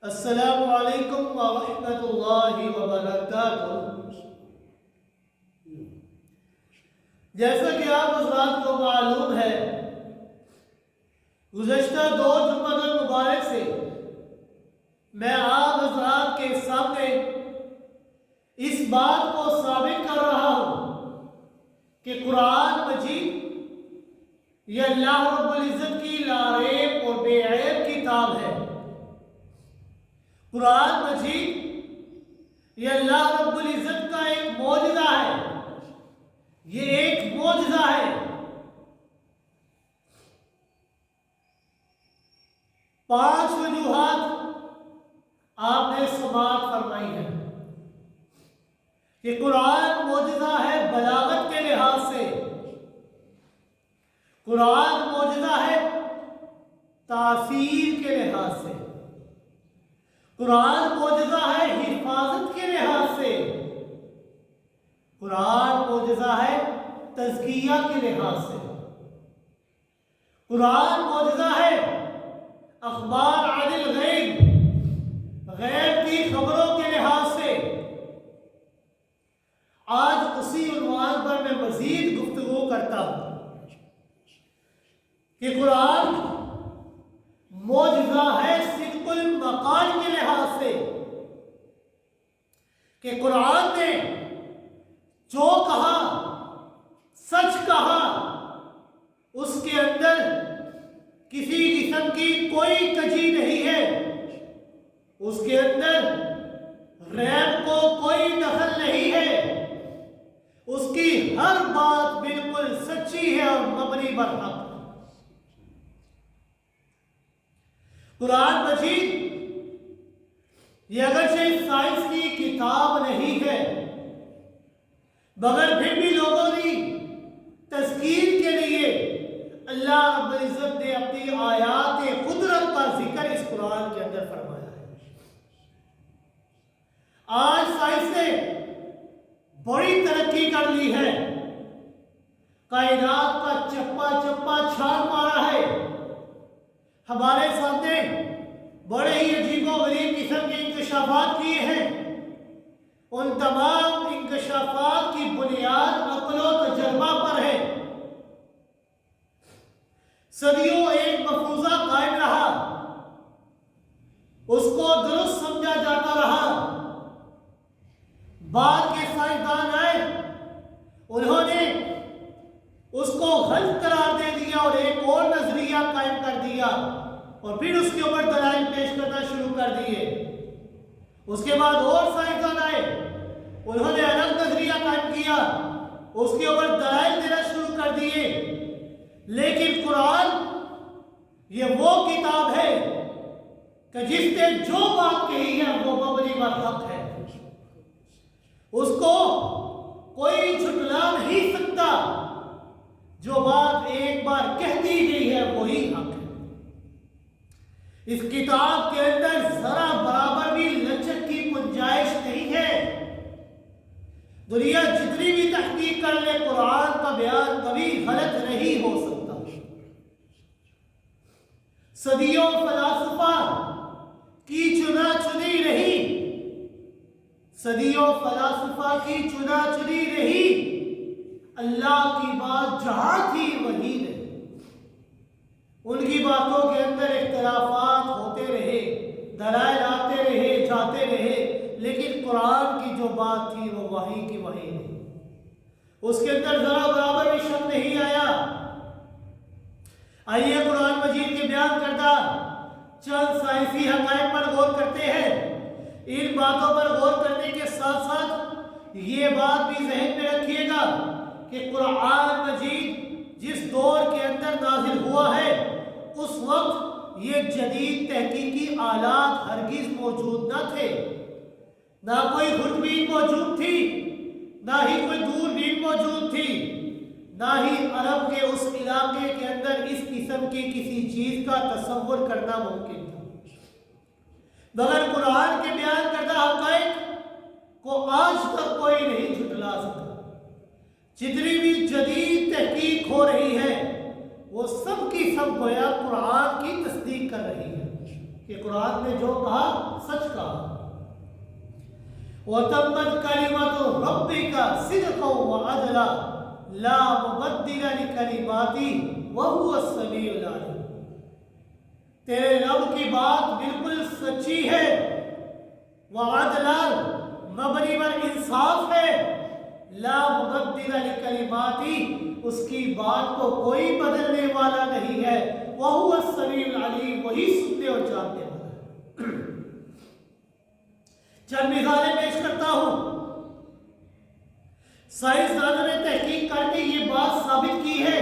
السلام علیکم ورحمۃ اللہ وبرکاتہ۔ جیسا کہ آپ حضرات کو معلوم ہے، گزشتہ 2 جمعہ المبارک سے میں آپ حضرات کے سامنے اس بات کو ثابت کر رہا ہوں کہ قرآن مجید یہ اللہ رب العزت کی لاریب اور بے عیب کتاب ہے۔ قرآن مجید یہ اللہ رب العزت کا ایک معجزہ ہے، یہ ایک معجزہ ہے۔ 5 وجوہات آپ نے سماعت فرمائی ہے کہ قرآن معجزہ ہے بلاغت کے لحاظ سے، قرآن معجزہ ہے تاثیر کے لحاظ سے، قرآن معجزہ ہے حفاظت کے لحاظ سے، قرآن معجزہ ہے تزکیہ کے لحاظ سے، قرآن معجزہ ہے اخبار عن الغیب، غیب کی خبروں کے لحاظ سے۔ آج اسی عنوان پر میں مزید گفتگو کرتا ہوں کہ قرآن معجزہ ہے صدق المقال کے لحاظ سے، کہ قرآن نے جو کہا سچ کہا، اس کے اندر کسی قسم کی کوئی کجی نہیں ہے، اس کے اندر ریب کو کوئی دخل نہیں ہے، اس کی ہر بات بالکل سچی ہے اور مبنی بر حق۔ قرآن مجید یہ اگرچہ سائنس کی کتاب نہیں ہے، مگر پھر بھی لوگوں نے تذکیر کے لیے اللہ رب العزت نے اپنی آیات قدرت کا ذکر اس قرآن کے اندر فرمایا ہے۔ آج سائنس نے بڑی ترقی کر لی ہے، کائنات کا چپا چپا چھان مارا ہے، ہمارے سامنے بڑے ہی عجیب و غریب قسم کے انکشافات کیے ہیں۔ ان تمام انکشافات کی بنیاد عقل و تجربہ پر ہے۔ صدیوں ایک مفروضہ قائم رہا، اس کو درست سمجھا جاتا رہا، بعد کے سائنسدان آئے، انہوں نے اس کو غلط قرار دے دیا اور ایک اور نظریہ قائم کر دیا، اور پھر اس کے اوپر دلائل پیش کرنا شروع کر دیے۔ اس کے بعد اور سائنسدان آئے، انہوں نے الگ نظریہ قائم کیا، اس کے اوپر دلائل دینا شروع کر دیے۔ لیکن قرآن یہ وہ کتاب ہے کہ جس نے جو بات کہی ہے وہ مبنی بر حق ہے، اس کو کوئی جھٹلا نہیں سکتا، جو بات ایک بار کہہ دی گئی ہے وہی حق ہے۔ اس کتاب کے اندر ذرا برابر بھی لچک کی گنجائش نہیں ہے۔ دنیا جتنی بھی تحقیق کر لے، قرآن کا بیان کبھی غلط نہیں ہو سکتا۔ صدیوں فلاسفہ کی چنا چنی رہی، صدیوں فلاسفہ کی چنا چنی رہی، اللہ کی بات جہاں تھی وہی رہی۔ ان کی باتوں کے اندر اختلافات ہوتے رہے، دلائل آتے رہے جاتے رہے، لیکن قرآن کی جو بات تھی وہ وحی کی وحی رہی، اس کے اندر ذرا برابر بھی شک نہیں آیا۔ آئیے قرآن مجید کے بیان کردہ چند سائنسی حقائق پر غور کرتے ہیں۔ ان باتوں پر غور کرنے کے ساتھ ساتھ یہ بات بھی ذہن میں رکھیے گا کہ قرآن مجید جس دور کے اندر نازل ہوا ہے، اس وقت یہ جدید تحقیقی آلات ہرگز موجود نہ تھے، نہ کوئی خوردبین موجود تھی، نہ ہی کوئی دوربین موجود تھی، نہ ہی عرب کے اس علاقے کے اندر اس قسم کی کسی چیز کا تصور کرنا ممکن تھا، مگر قرآن کے بیان کردہ حقائق کو آج تک کوئی نہیں جھٹلا سکا۔ جتنی بھی جدید تحقیق ہو رہی ہے وہ سب کی سب گویا قرآن کی تصدیق کر رہی ہے۔ کہ قرآن نے جو کہا سچ کہا. وَتَمَّتْ كَلِمَةُ رَبِّكَ صِدْقًا وَعَدْلًا لَا مُبَدِّلَ لِكَلِمَاتِهِ وَهُوَ السَّمِيعُ الْعَلِيمُ. تیرے رب کی بات بالکل سچی ہے، وَعَدْلًا مبنی پر انصاف ہے، لا مبدل لکلماتی اس کی بات کو کوئی بدلنے والا نہیں ہے، وَهُوَ السَّمِيعُ الْعَلِيمُ وہی سننے اور جاننے والا ہے. چند مثالیں پیش کرتا ہوں. سائنسدانوں نے تحقیق کر کے یہ بات ثابت کی ہے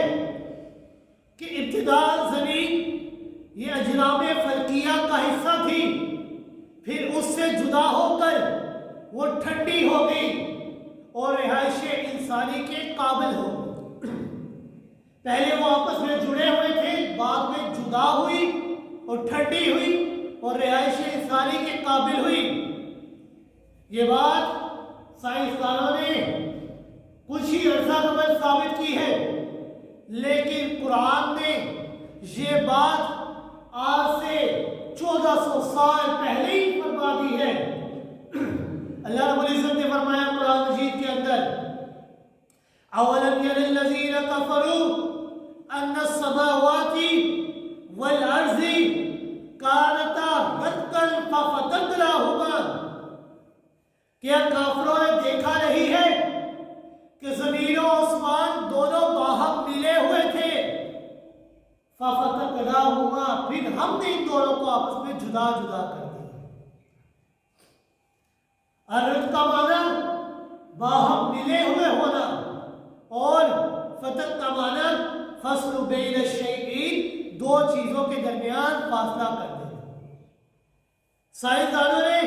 کہ ابتداء زمین یہ اجرام فلکیہ کا حصہ تھی، پھر اس سے جدا ہو کر وہ ٹھنڈی ہو گئی اور رہائش انسانی کے قابل ہو گئی. پہلے وہ آپس میں جڑے ہوئے تھے، بعد میں جدا ہوئی اور ٹھنڈی ہوئی اور رہائش انسانی کے قابل ہوئی. یہ بات سائنسدانوں نے کچھ ہی عرصہ قبل ثابت کی ہے، لیکن قرآن نے یہ بات آج سے 1400 سال پہلے ہی فرما دی ہے. اللہ رب العزت نے فرمایا قرآن مجید کے اندر، اولم ير الذين كفروا ان السماوات والارض كانتا رتقا ففتقناهما. کیا کافروں نے دیکھا نہیں ہے کہ زمین و آسمان دونوں باہم ملے ہوئے تھے، ففتقناهما پھر ہم نے ان دونوں کو آپس میں جدا جدا کر دیا. ارد کا معنی باہم ملے ہوئے ہونا اور فتق کا معنی فصل بین الشیئین دو چیزوں کے درمیان فاصلہ کر دینا. سائنسدانوں نے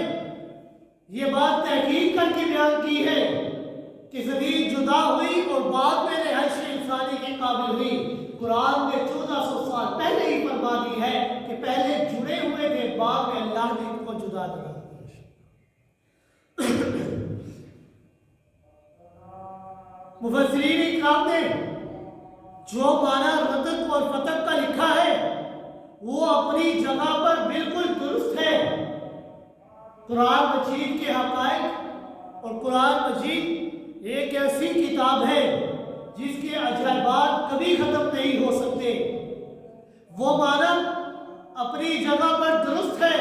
یہ بات تحقیق کر کے بیان کی ہے کہ زمین جدا ہوئی اور بعد میں رہائش انسانی کے قابل ہوئی. قرآن نے 1400 سال پہلے ہی فرما دی ہے کہ پہلے جڑے ہوئے تھے، بعد میں اللہ نے ان کو جدا کیا. مفسرین اکرام نے جو معنی رتق اور فتق کا لکھا ہے وہ اپنی جگہ پر بالکل درست ہے. قرآن مجید کے حقائق اور قرآن مجید ایک ایسی کتاب ہے جس کے عجائبات کبھی ختم نہیں ہو سکتے. وہ معنی اپنی جگہ پر درست ہے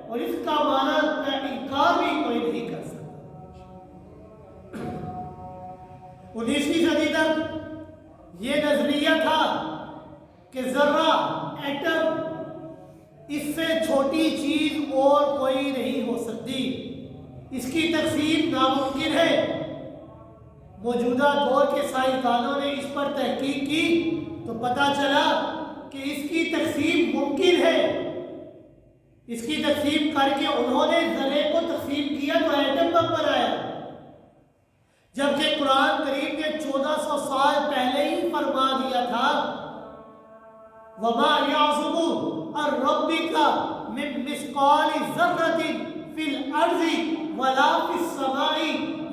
اور اس کا معنی کا انکار بھی کوئی نہیں کر سکتا. 19ویں صدی تک یہ نظریہ تھا کہ ذرہ، ایٹم، اس سے چھوٹی چیز اور کوئی نہیں ہو سکتی، اس کی تقسیم ناممکن ہے. موجودہ دور کے سائنسدانوں نے اس پر تحقیق کی تو پتہ چلا کہ اس کی تقسیم ممکن ہے. اس کی تقسیم کر کے انہوں نے ذرے کو تقسیم کیا تو ایٹم بم بنایا، جبکہ قرآن کریم نے 1400 سال پہلے ہی فرما دیا تھا وَمَا يَعْزُبُ عَنْ رَبِّكَ مِن مِّثْقَالِ ذَرَّةٍ فِي الْأَرْضِ وَلَا فِي السَّمَاءِ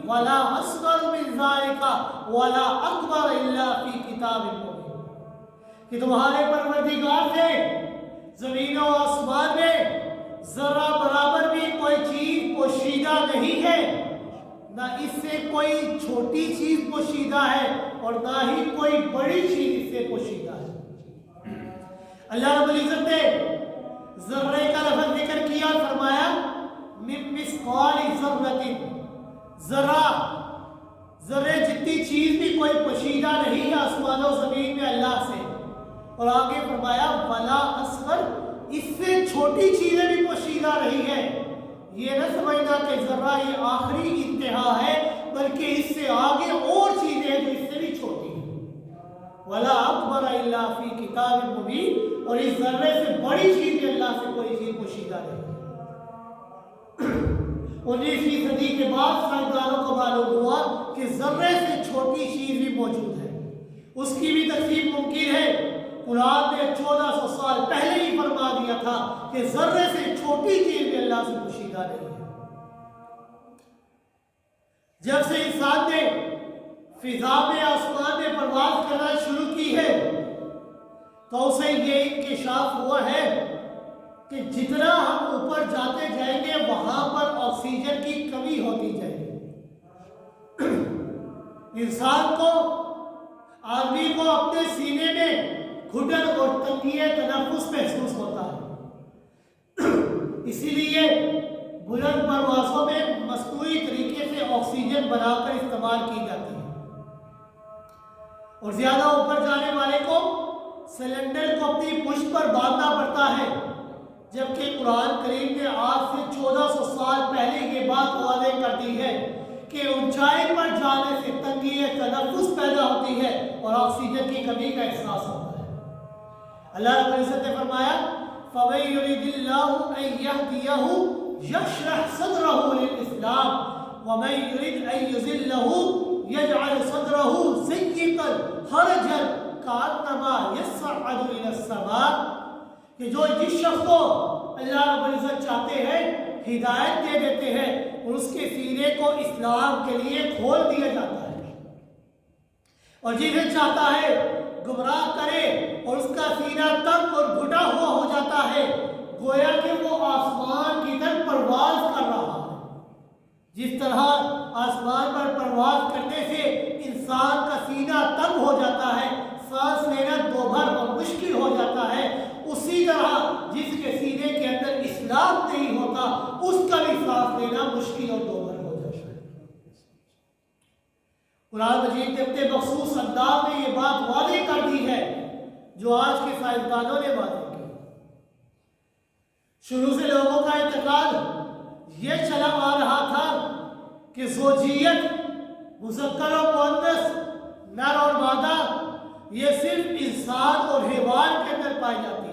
وَلَا أَصْغَرُ مِن ذَلِكَ وَلَا أَكْبَرَ إِلَّا فِي كِتَابٍ مُّبِينٍ. کہ تمہارے پروردگار سے زمین و آسمان میں ذرہ برابر بھی کوئی چیز پوشیدہ نہیں ہے، نہ اس سے کوئی چھوٹی چیز پوشیدہ ہے اور نہ ہی کوئی بڑی چیز اس سے پوشیدہ ہے. اللہ رب العزت نے ذرے کا لفظ ذکر کیا، فرمایا من مثقال ذرہ، ذرے جتنی چیز بھی کوئی پوشیدہ نہیں ہے آسمان و زمین میں اللہ سے. اور آگے فرمایا ولا اصغر، اس سے چھوٹی چیزیں بھی پوشیدہ نہیں ہے. یہ نہ سمجھنا کہ ذرہ یہ آخری انتہا ہے، بلکہ اس سے آگے اور چیزیں ہیں جو اس سے بھی چھوٹی ہیں. ولا اکبر الا فی کتاب مبین، اور اس ذرے سے بڑی چیز بھی اللہ سے کوئی چیز پوشیدہ نہیں. 19ویں صدی کے بعد سائنسدانوں کو معلوم ہوا کہ ذرے سے چھوٹی چیز بھی موجود ہے، اس کی بھی تقسیم ممکن ہے. قرآن نے 1400 سال پہلے ہی فرما دیا تھا کہ ذرے سے چھوٹی چیز بھی اللہ سے پوشیدہ نہیں ہے. جب سے انسان نے فضا میں آسمان میں پرواز کرنا شروع کی ہے تو اسے یہ انکشاف ہوا ہے کہ جتنا پر جاتے جائیں گے وہاں پر آکسیجن کی کمی ہوتی جائے گی. انسان کو، آدمی کو اپنے سینے میں گھٹن اور تنگی تنفس محسوس ہوتا ہے. اسی لیے بلند پروازوں میں مصنوعی طریقے سے آکسیجن بنا کر استعمال کی جاتی ہے، اور زیادہ اوپر جانے والے کو سلنڈر کو اپنی پشت پر باندھنا پڑتا ہے، جبکہ قرآن کریم نے آج سے 1400 سال پہلے یہ بات واضح کر دی ہے کہ اونچائی پر جانے سے تنگی تنفس پیدا ہوتی ہے اور آکسیجن کی کمی کا احساس ہوتا ہے. اللہ رب العزت نے فرمایا فَمَن يُرِدِ اللَّهُ أَن يَهْدِيَهُ يَشْرَحْ صَدْرَهُ لِلْإِسْلَامِ وَمَن يُرِدْ أَن يُضِلَّهُ يَجْعَلْ صَدْرَهُ ضَيِّقًا حَرَجًا كَأَنَّمَا يَصَّعَّدُ إِلَى السَّمَاءِ، کہ جو جس شخص کو اللہ رب العزت چاہتے ہیں ہدایت دے دیتے ہیں اور اس کے سینے کو اسلام کے لیے کھول دیا جاتا ہے، اور جنہیں چاہتا ہے گمراہ کرے اور اس کا سینہ تنگ اور گھٹا ہوا ہو جاتا ہے، گویا کہ وہ آسمان کی طرف پرواز کر رہا ہے. جس طرح آسمان پر پرواز کرنے سے انسان کا سینہ تنگ ہو جاتا ہے، سانس لینا دوبھر اور مشکل ہو جاتا ہے، اسی طرح جس کے سینے کے اندر اسلام نہیں ہوتا اس کا بھی سانس لینا مشکل اور دوبھر ہو جاتا ہے. قرآن مجید نے اپنے مخصوص انداز میں یہ بات واضح کر دی ہے جو آج کے سائنسدانوں نے واضح کی. شروع سے لوگوں کا اعتقاد یہ چلا آ رہا تھا کہ زوجیت، مذکر و مؤنث، نر اور مادہ، یہ صرف انسان اور حیوان کے اندر پائی جاتی ہے.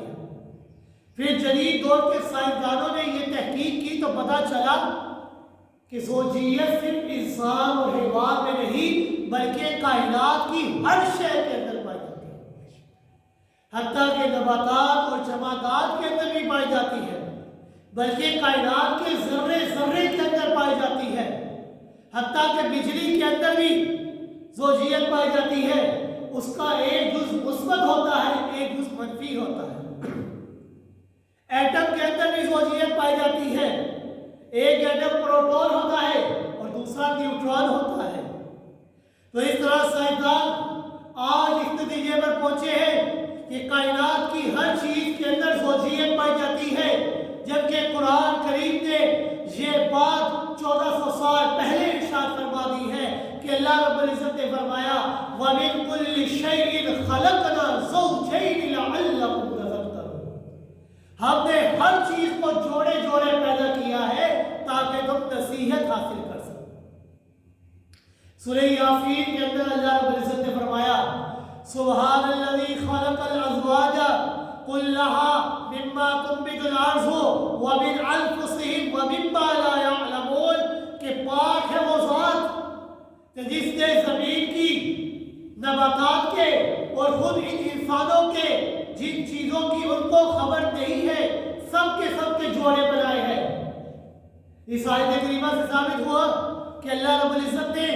پھر جدید دور کے سائنسدانوں نے یہ تحقیق کی تو پتہ چلا کہ زوجیت صرف انسان اور حیوان میں نہیں بلکہ کائنات کی ہر شے کے اندر پائی جاتی ہے، حتیٰ کہ نباتات اور جمادات کے اندر بھی پائی جاتی ہے، بلکہ کائنات کے ذرے ذرے کے اندر پائی جاتی ہے، حتیٰ کہ بجلی کے اندر بھی زوجیت پائی جاتی ہے. اس کا ایک جزء مثبت ہوتا ہے، ایک جزء منفی ہوتا ہے. ایٹم کے اندر بھی زوجیت پائی جاتی ہے، ایک ایٹم پروٹون ہوتا ہے اور دوسرا نیوٹران ہوتا ہے. تو اس طرح سائنسدان آج اس نتیجے پر پہنچے ہیں کہ کائنات کی ہر چیز کے اندر زوجیت پائی جاتی ہے، جبکہ قرآن کریم نے یہ بات 1400 سال پہلے ارشاد فرما دی ہے کہ اللہ رب العزت نے فرمایا وَمِن كُلِّ شَيْءٍ خَلَقْنَا زَوْجَيْنِ لَعَلَّكُمْ تَذَكَّرُونَ، ہم نے ہر چیز کو جوڑے جوڑے پیدا کیا ہے تاکہ تم نصیحت حاصل کر سکو. سورہ یاسین کے اندر اللہ رب العزت نے فرمایا سبحان الذی خلق الازواج كلها مما تنبت الارض ومن انفسهم ومما لا يعلمون، کہ پاک ہے وہ ذات کہ جس نے زمین کی، نباتات کے اور خود ان انسانوں کے جن چیزوں کی ان کو خبر نہیں ہے سب کے جوڑے بنائے ہیں. اس آیت کریمہ سے ثابت ہوا کہ اللہ رب العزت نے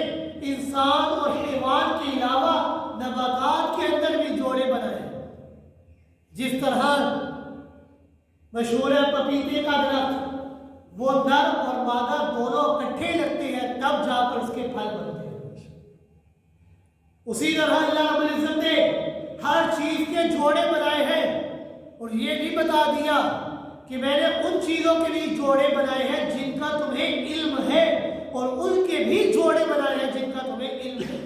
انسان اور حیوان کے علاوہ نباتات کے اندر بھی جوڑے بنائے. جس طرح مشہور ہے پپیتے کا درخت، وہ نر اور مادہ دونوں اکٹھے لگتے ہیں تب جا کر اس کے پھل بنتے ہیں، اسی طرح اللہ رب العزت نے ہر چیز کے جوڑے بنائے ہیں اور یہ بھی بتا دیا کہ میں نے ان چیزوں کے بھی جوڑے بنائے ہیں جن کا تمہیں علم ہے اور ان کے بھی جوڑے بنائے ہیں جن کا تمہیں علم ہے.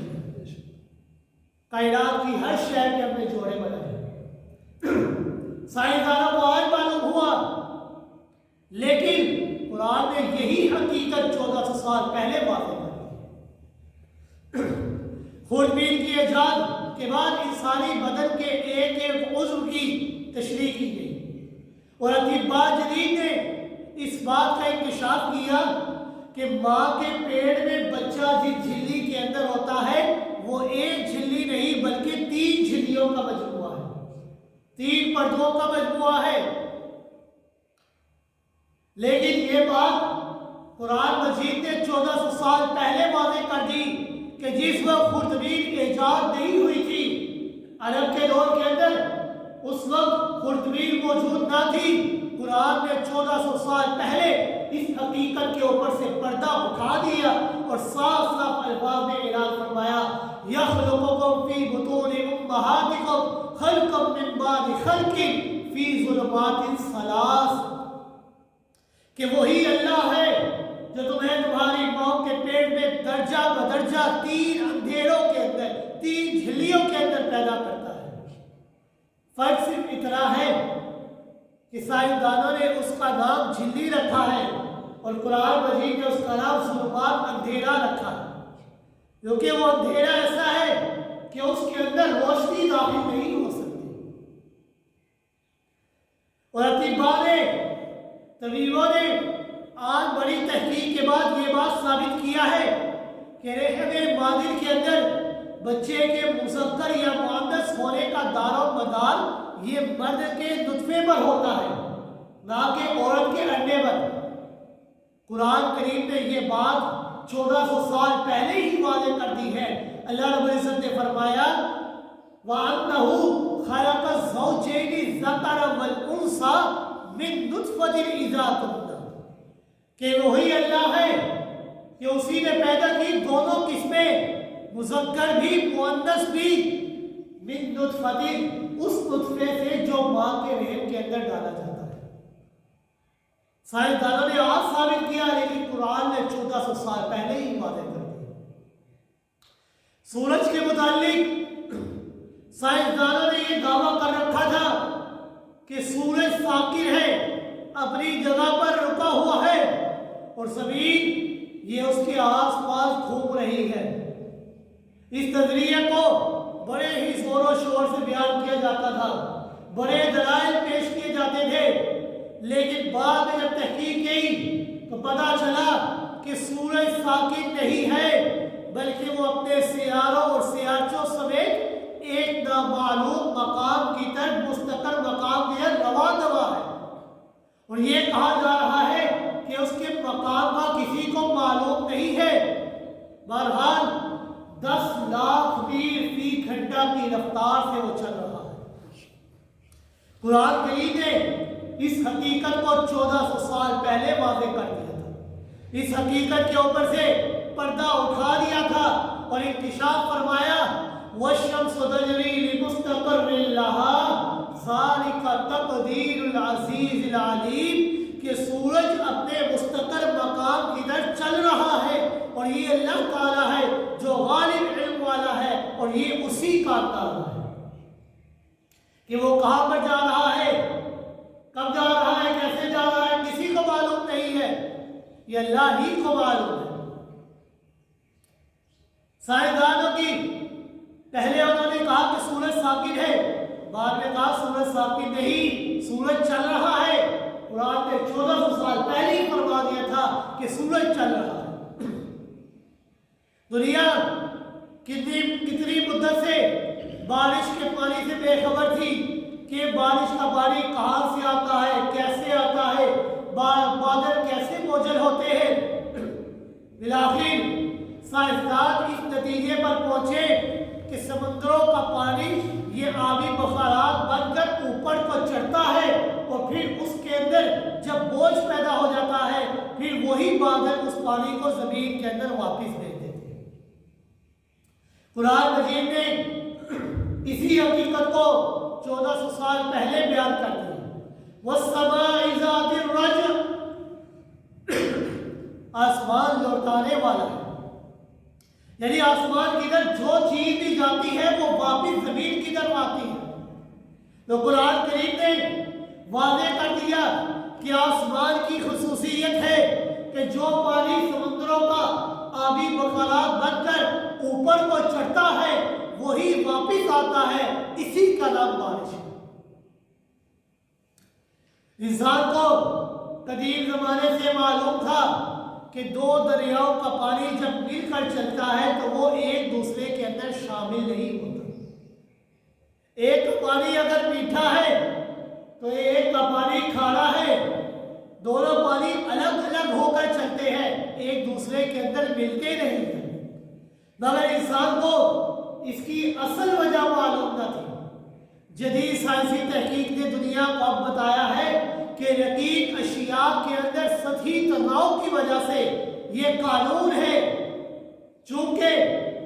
کائنات کی ہر شے کے اپنے جوڑے بنائے ہیں. سائنسدانوں کو آج معلوم ہوا، لیکن قرآن نے یہی حقیقت 1400 سال پہلے واضح کر دی. خوردبین کی ایجاد کے بعد انسانی بدن کے ایک ایک عضو کی تشریح کی گئی اور اطباء جدید نے اس بات کا انکشاف کیا کہ ماں کے پیٹ میں بچہ جس جھلی کے اندر ہوتا ہے وہ ایک جھلی نہیں بلکہ 3 جھلیوں کا مجموعہ ہے، 3 پردوں کا مجموعہ ہے. لیکن یہ بات قرآن مجید نے 1400 سال پہلے واضح کر دی کہ جس وقت خوردبین ایجاد نہیں ہوئی تھی، عرب کے دور کے اندر اس وقت خوردبین موجود نہ تھی، قرآن نے 1400 سال پہلے اس حقیقت کے اوپر سے پردہ اٹھا دیا اور صاف صاف الفاظ میں اعلان فرمایا یخلقکم فی بطون امہاتکم خلقا من بعد خلق فی ظلمات ثلاث، کہ وہی اللہ ہے جو تمہیں تمہاری ماں کے پیٹ میں درجہ بدرجہ 3 اندھیروں کے اندر 3 جھلیوں کے اندر پیدا کرتا ہے۔ فرق صرف اتنا ہے کہ سائنسدانوں نے اس کا نام جھلی رکھا ہے اور قرآن مجید نے اس کا نام ظلمات اندھیرا رکھا ہے، کیونکہ وہ اندھیرا ایسا ہے کہ اس کے اندر روشنی داخل نہیں ہو سکتی۔ اور اطباء نے، طبیبوں نے آج بڑی تحقیق کے بعد یہ بات ثابت کیا ہے کہ رحم مادر کے اندر بچے کے مذکر یا مؤنث ہونے کا دار و مدار یہ مرد کے نطفے پر ہوتا ہے، نہ کہ عورت کے انڈے پر۔ قرآن کریم نے یہ بات 1400 سال پہلے ہی واضح کر دی ہے۔ اللہ رب العزت نے فرمایا وَأَنَّهُ خَلَقَ الزَّوْجَيْنِ الذَّكَرَ وَالْأُنثَىٰ مِن نُطْفَةٍ إِذَا تُمْنَىٰ، کہ وہی اللہ ہے کہ اسی نے پیدا کی دونوں قسمیں، مذکر بھی مؤنث بھی، من نطفۃ، اس نطفے سے جو ماں کے رحم کے اندر ڈالا جاتا ہے۔ سائنسدانوں نے آج ثابت کیا لیکن قرآن نے 1400 سال پہلے ہی واضح کر دیا۔ سورج کے متعلق سائنسدانوں نے یہ دعویٰ کر رکھا تھا کہ سورج ساکن ہے، اپنی جگہ پر رکا ہوا ہے اور زمین یہ اس کے آس پاس گھوم رہی ہے۔ اس نظریے کو بڑے ہی زور و شور سے بیان کیا جاتا تھا، بڑے دلائل پیش کیے جاتے تھے، لیکن بعد میں جب تحقیق کی تو پتہ چلا کہ سورج ساکن نہیں ہے بلکہ وہ اپنے سیاروں اور سیارچوں سمیت ایک نامعلوم مقام کی طرف مستقر مقام کی طرف رواں دوا ہے، اور یہ کہا جا رہا ہے کہ اس کے مقام کا کسی کو معلوم نہیں ہے۔ بہرحال 10 لاکھ میل فی گھنٹہ کی رفتار سے وہ چل رہا ہے۔ قرآن کریم نے اس حقیقت کو 1400 سال پہلے واضح کر دیا تھا، اس حقیقت کے اوپر سے پردہ اٹھا دیا تھا اور انکشاف فرمایا وَالشَّمْسُ تَجْرِي لِمُسْتَقَرٍّ لَهَا ذَلِكَ تَقْدِيرُ الْعَزِيزِ الْعَلِيمِ، کہ سورج اپنے مستقر مقام کی طرف چل رہا ہے اور یہ اللہ تعالیٰ ہے جو غالب علم والا ہے اور یہ اسی کا تعالیٰ ہے کہ وہ کہاں پر جا رہا ہے، کب جا رہا ہے، کیسے جا رہا ہے، کسی کو معلوم نہیں ہے، یہ اللہ ہی کو معلوم ہے۔ سائنسدانوں کی پہلے انہوں نے کہا کہ سورج ساکن ہے، بعد میں کہا سورج ساکن نہیں، سورج چل رہا ہے۔ قرآن نے 1400 سال پہلے ہی فرما دیا تھا کہ سورج چل رہا ہے۔ دنیا کتنی مدت سے بارش کے پانی سے بے خبر تھی کہ بارش کا پانی کہاں سے آتا ہے، کیسے آتا ہے، بادل کیسے موجود ہوتے ہیں۔ بالآخر سائنسدان اس نتیجے پر پہنچے کہ سمندروں کا پانی یہ آبی بخارات بن کر اوپر کو چڑھتا ہے اور پھر اس کے اندر جب بوجھ پیدا ہو جاتا ہے پھر وہی بادل اس پانی کو زمین کے اندر واپس بھیج دیتے ہیں۔ قرآن مجید نے اسی حقیقت کو 1400 سال پہلے بیان کر دیا۔ وَالسَّمَاءِ ذَاتِ الرَّجْعِ، آسمان لوٹانے والا ہے، یعنی آسمان کی طرف جو چیز بھی جاتی ہے وہ واپس زمین کی طرف آتی ہے۔ تو قرآن کریم نے واضح کر دیا کہ آسمان کی خصوصیت ہے کہ جو پانی سمندروں کا آبی بخارات بن کر اوپر کو چڑھتا ہے وہی واپس آتا ہے، اسی کا نام بارش ہے۔ انسان کو قدیم زمانے سے معلوم تھا کہ 2 دریاؤں کا پانی جب مل کر چلتا ہے تو وہ ایک دوسرے کے اندر شامل نہیں ہوتا۔ ایک کا پانی اگر میٹھا ہے تو ایک کا پانی کھارا ہے، دونوں پانی الگ الگ ہو کر چلتے ہیں، ایک دوسرے کے اندر ملتے نہیں ہیں۔ مگر انسان کو اس کی اصل وجہ معلوم نہ تھی۔ جدید سائنسی تحقیق نے دنیا کو اب بتایا ہے کہ رقیق اشیاء کے اندر سطحی تناؤ کی وجہ سے یہ قانون ہے، چونکہ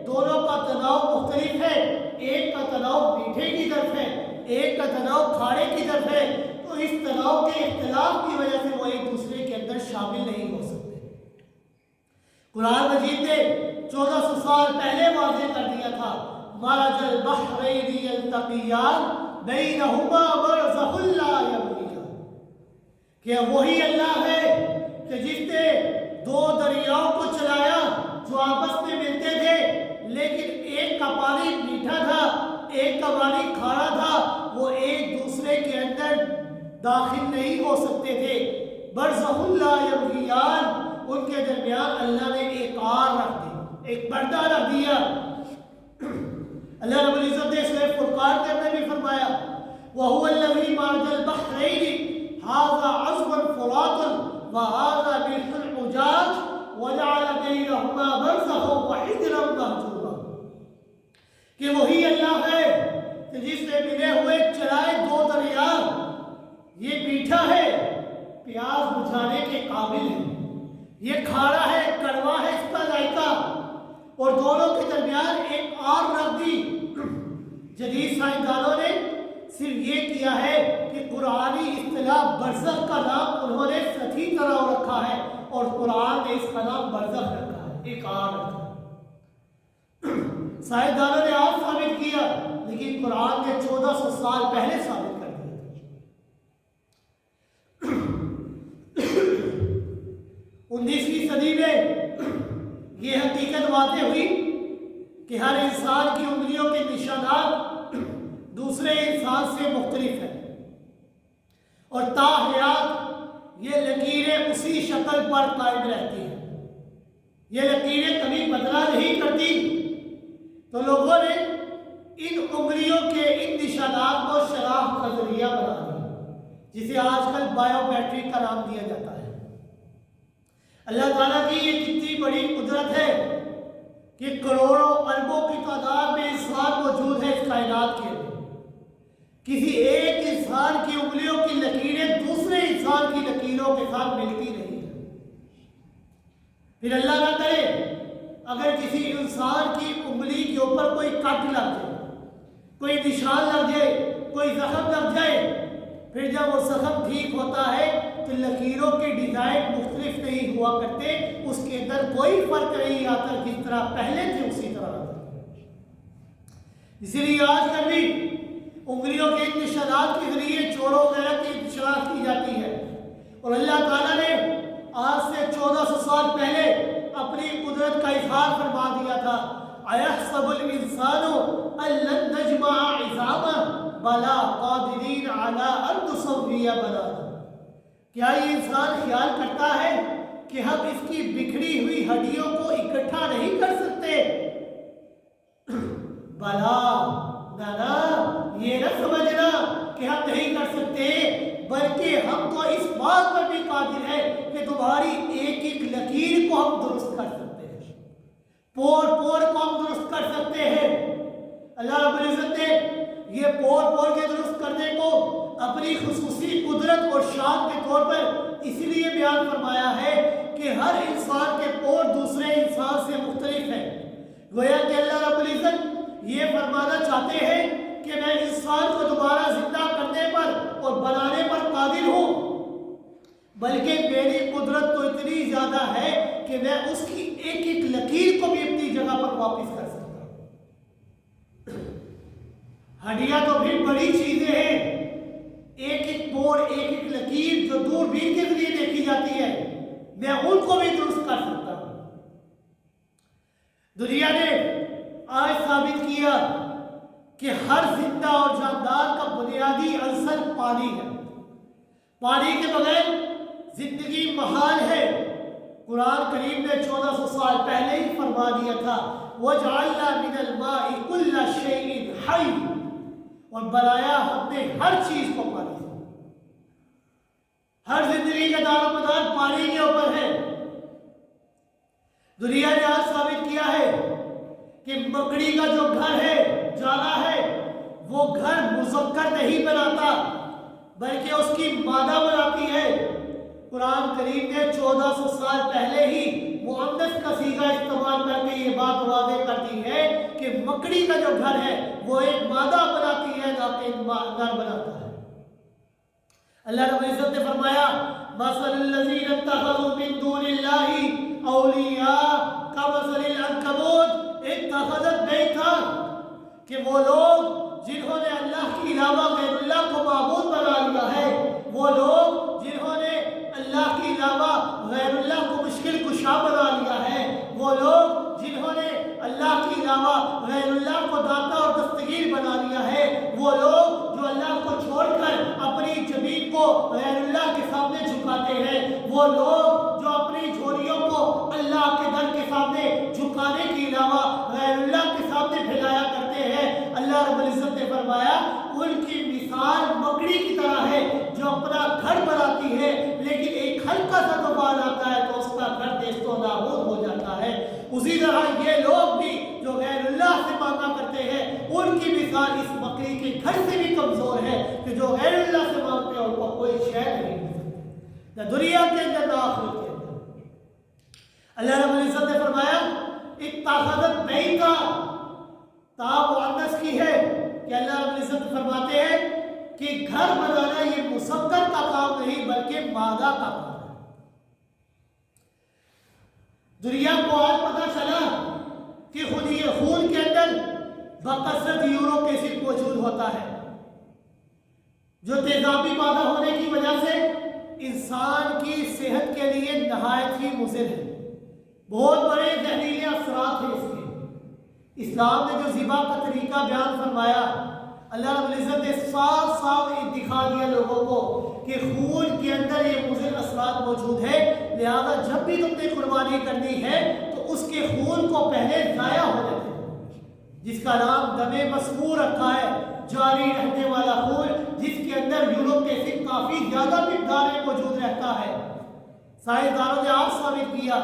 دونوں کا تناؤ مختلف ہے، ایک کا تناؤ میٹھے کی طرف ہے، ایک کا تناؤ کھاڑے کی طرف ہے، تو اس تناؤ کے اختلاف کی وجہ سے وہ ایک دوسرے کے اندر شامل نہیں ہو سکتے۔ قرآن مجید نے 1400 سال پہلے واضح کر دیا تھا، مرج البحرین یلتقیان بینہما برزخ لا یبغیان، کہ وہی اللہ ہے کہ جس نے دو دریاؤں کو چلایا جو آپس میں ملتے تھے، لیکن ایک کا پانی میٹھا تھا، ایک کا پانی کھارا تھا، وہ ایک دوسرے کے اندر داخل نہیں ہو سکتے تھے۔ برزخ لا یبغیان، ان کے درمیان اللہ نے ایک آر رکھ دی، ایک پردہ رکھ دیا۔ اللہ رب العزت نے سورہ فرقان کے اندر بھی فرمایا، وَهُوَ الَّذِي مَرَجَ الْبَحْرَيْنِ هَذَا عَذْبٌ فُرَاتٌ وَهَذَا مِلْحٌ أُجَاجٌ وَجَعَلَ بَيْنَهُمَا بَرْزَخًا وَحِجْرًا مَّحْجُورًا، کہ وہی اللہ ہے کہ جس نے ملے ہوئے چلائے دو دریا، یہ میٹھا ہے، پیاس بجھانے کے قابل ہے، یہ کھارا ہے، کڑوا ہے اس کا ذائقہ، اور دونوں کے درمیان ایک آر رکھ دی۔ جدید سائنسدانوں نے صرف یہ کیا ہے کہ قرآنی اصطلاح برزخ کا نام انہوں نے سطحی طرح رکھا ہے، اور قرآن نے اس کا نام برزخ رکھا ہے، ایک آر رکھا ہے۔ سائنسدانوں نے آج ثابت کیا، لیکن قرآن نے 1400 سال پہلے ثابت کر دیا۔ 19ویں صدی میں یہ حقیقت واضح ہوئی کہ ہر انسان کی انگلیوں کے نشانات دوسرے انسان سے مختلف ہیں، اور تا حیات یہ لکیریں اسی شکل پر قائم رہتی ہیں، یہ لکیریں کبھی بدلا نہیں کرتی۔ تو لوگوں نے ان انگلیوں کے ان نشانات کو شناخت کا ذریعہ بنا دیا، جسے آج کل بایو میٹرک کا نام دیا جاتا ہے۔ اللہ تعالیٰ کی یہ کتنی بڑی قدرت ہے کہ کروڑوں اربوں کی تعداد میں انسان موجود ہے اس کائنات کے اندر، کسی ایک انسان کی انگلیوں کی لکیریں دوسرے انسان کی لکیروں کے ساتھ ملتی نہیں ہیں۔ پھر اللہ نہ کرے اگر کسی انسان کی انگلی کے اوپر کوئی کٹ لگ جائے، کوئی نشان لگ جائے، کوئی زخم لگ جائے، پھر جب وہ زخم ٹھیک ہوتا ہے تو لکیروں کے ڈیزائن مختلف نہیں ہوا کرتے، اس کے اندر کوئی فرق نہیں آتا، جس طرح پہلے تھے اسی طرح آتا۔ اسی لیے آج کل بھی انگلیوں کے نشانات کے ذریعے چوروں وغیرہ کی شناخت کی جاتی ہے، اور اللہ تعالیٰ نے آج سے 1400 سال پہلے اپنی قدرت کا اظہار فرما دیا تھا، أَيَحْسَبُ الْإِنسَانُ أَن لَّن نَّجْمَعَ عِظَامَهُ بَلَىٰ قَادِرِينَ عَلَىٰ أَن نُّسَوِّيَ بَنَانَهُ، کیا یہ انسان خیال کرتا ہے کہ ہم اس کی بکھری ہوئی ہڈیوں کو اکٹھا نہیں کر سکتے؟ بلا، نانا، یہ نہ سمجھنا کہ ہم نہیں کر سکتے، بلکہ ہم تو اس بات پر بھی قادر ہے کہ تمہاری ایک ایک لکیر کو ہم درست کر سکتے ہیں، پور پور کو ہم درست کر سکتے ہیں۔ اللہ رب العزت نے یہ پور پور کے درست کرنے کو اپنی خصوصی قدرت اور شان کے طور پر اس لیے بیان فرمایا ہے کہ ہر انسان کے پور دوسرے انسان سے مختلف ہیں۔ گویا کہ اللہ رب العزت یہ فرمانا چاہتے ہیں کہ میں انسان کو دوبارہ زندہ کرنے پر اور بنانے پر قادر ہوں، بلکہ میری قدرت تو اتنی زیادہ ہے کہ میں اس کی ایک ایک لکیر کو بھی اپنی جگہ پر واپس کر سکتا ہوں۔ ہڈیاں تو بھی بڑی چیزیں ہیں، ایک ایک پور، ایک ایک لکیر جو دوربین کے ذریعے دیکھی جاتی ہے، میں ان کو بھی درست کر سکتا ہوں۔ دنیا نے آج ثابت کیا کہ ہر زندہ اور جاندار کا بنیادی عنصر پانی ہے، پانی کے بغیر زندگی محال ہے۔ قرآن کریم نے 1400 سال پہلے ہی فرما دیا تھا، وَجْعَلْنَا مِنَ الْمَاءِ كُلَّ شَيْءٍ حَيٍّ، اور بنایا ہم نے ہر چیز کو پانی سے۔ ہر زندگی کا دار و مدار پانی کے اوپر ہے۔ دنیا نے آج ثابت کیا ہے کہ مکڑی کا جو گھر ہے، جالا ہے، وہ گھر مذکر نہیں بناتا، بلکہ اس کی مادہ بناتی ہے۔ قرآن کریم نے 1400 سال پہلے ہی مؤنث کا صیغہ استعمال کر کے یہ بات واضح کر دی ہے کہ مکڑی کا جو گھر ہے وہ ایک مادہ بناتی ہے، نہ کہ نر بناتا ہے۔ اللہ رب العزت نے فرمایا مثل الذین اتخذوا من دون اللہ اولیاء کمثل العنکبوت اتخذت بیتا، کہ وہ لوگ جنہوں نے اللہ کے علاوہ غیر اللہ کو معبود بنا لیا ہے، وہ لوگ جنہوں نے اللہ کے علاوہ غیر اللہ کو مشکل کشا بنا لیا ہے، وہ لوگ جنہوں نے اللہ کے علاوہ غیر اللہ کو داتا اور دستگیر بنا لیا ہے، وہ لوگ جو اللہ کو چھوڑ کر اپنی جبین کو غیر اللہ کے سامنے جھکاتے ہیں، وہ لوگ جو اپنی جھولیوں کو اللہ کے در کے سامنے جھکانے کے علاوہ غیر اللہ کے سامنے پھیلایا کرتے ہیں، اللہ رب العزت نے فرمایا ان کی مثال مکڑی کی طرح ہے جو اپنا گھر بناتی ہے، لیکن ایک ہلکا سا طوفان آتا ہے تو اس کا گھر نیست و نابود ہو جاتا ہے۔ اسی طرح یہ لوگ بھی جو غیر اللہ سے مانگا کرتے ہیں، ان کی مثال اس مکڑی کے گھر سے بھی کمزور ہے کہ جو غیر اللہ سے مانگتے ہیں ان کو کوئی شے نہیں مل سکتی، نہ دنیا کے اندر نہ آخرت کے اندر۔ اللہ رب العزت نے فرمایا اتخذت بیتا، تا مؤنث کی ہے کہ اللہ رب العزت فرماتے ہیں کہ گھر بنانا یہ مصدر کا کام نہیں بلکہ مادہ کا کام ہے۔ دنیا کو آج پتہ چلا کہ خود یہ خون کے اندر بکثرت یورک ایسڈ موجود ہوتا ہے، جو تیزابی مادہ ہونے کی وجہ سے انسان کی صحت کے لیے نہایت ہی مضر ہے، بہت بڑے زہریلے اثرات ہیں اس کے۔ اسلام نے جو ذبح کا طریقہ بیان فرمایا، اللہ رب العزت نے صاف صاف دکھا دیا لوگوں کو کہ خون کے اندر یہ مضر اثرات موجود ہے، لہذا جب بھی تم نے قربانی کرنی ہے تو اس کے خون کو پہلے ضائع ہونے دیں، جس کا نام دم مسفور رکھا ہے، جاری رہنے والا خون جس کے اندر یورک ایسڈ کافی زیادہ مقدار میں موجود رہتا ہے۔ سائنسدانوں نے آپ ثابت کیا،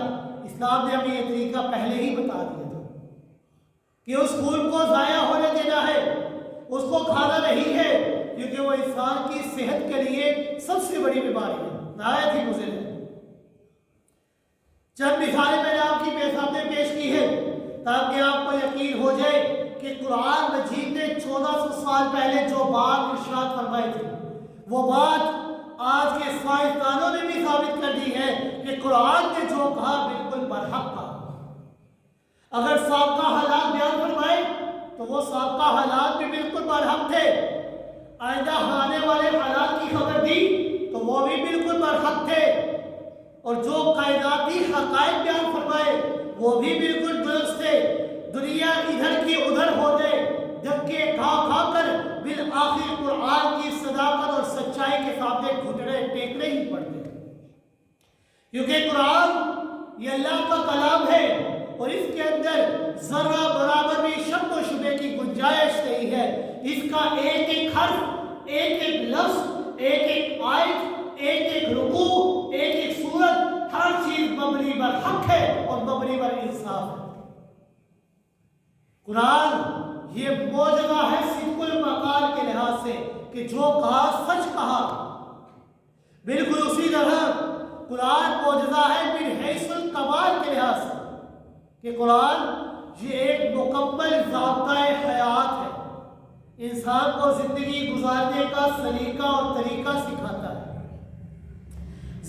اسلام نے ہمیں یہ طریقہ پہلے ہی بتا دیا تھا کہ اس خون کو ضائع ہونے دینا ہے، اس کو کھانا نہیں ہے، کیونکہ وہ انسان کی صحت کے لیے سب سے بڑی بیماری ہے، نہایت ہی مضر ہے۔ چند مثالیں میں نے آپ کی سامنے پیش کی ہے تاکہ آپ کو یقین ہو جائے کہ قرآن مجید نے 1400 سال پہلے جو بات ارشاد فرمائی تھی، وہ بات آج کے سائنسدانوں نے بھی ثابت کر دی ہے کہ قرآن نے جو کہا بالکل برحق کہا۔ اگر سابقہ حالات بیان فرمائے تو وہ سابقہ حالات بھی بالکل برحق تھے، آئندہ آنے والے حالات کی خبر دی تو وہ بھی بالکل برحق تھے، اور جو کائناتی حقائق بیان فرمائے وہ بھی بالکل درست تھے۔ دنیا ادھر کی ادھر ہو گئے، دھکے کھا کھا کر بالآخر قرآن کی صداقت اور سچائی کے سامنے گھٹنے ٹیکنے ہی پڑتے، کیونکہ قرآن یہ اللہ کا کلام ہے اور اس کے اندر ذرہ برابر بھی شک و شبے کی گنجائش نہیں ہے۔ اس کا ایک ایک حرف، ایک ایک لفظ، ایک ایک آیت، ایک ایک رکوع، ایک ایک سورت، ہر چیز مبنی بر حق ہے اور مبنی بر انصاف ہے۔ قرآن یہ معجزہ ہے صدق المقال کے لحاظ سے کہ جو کہا سچ کہا، بالکل اسی طرح قرآن معجزہ ہے من حیث الکمال کے لحاظ سے کہ قرآن یہ ایک مکمل ضابطۂ حیات ہے، انسان کو زندگی گزارنے کا سلیقہ اور طریقہ سکھاتا ہے۔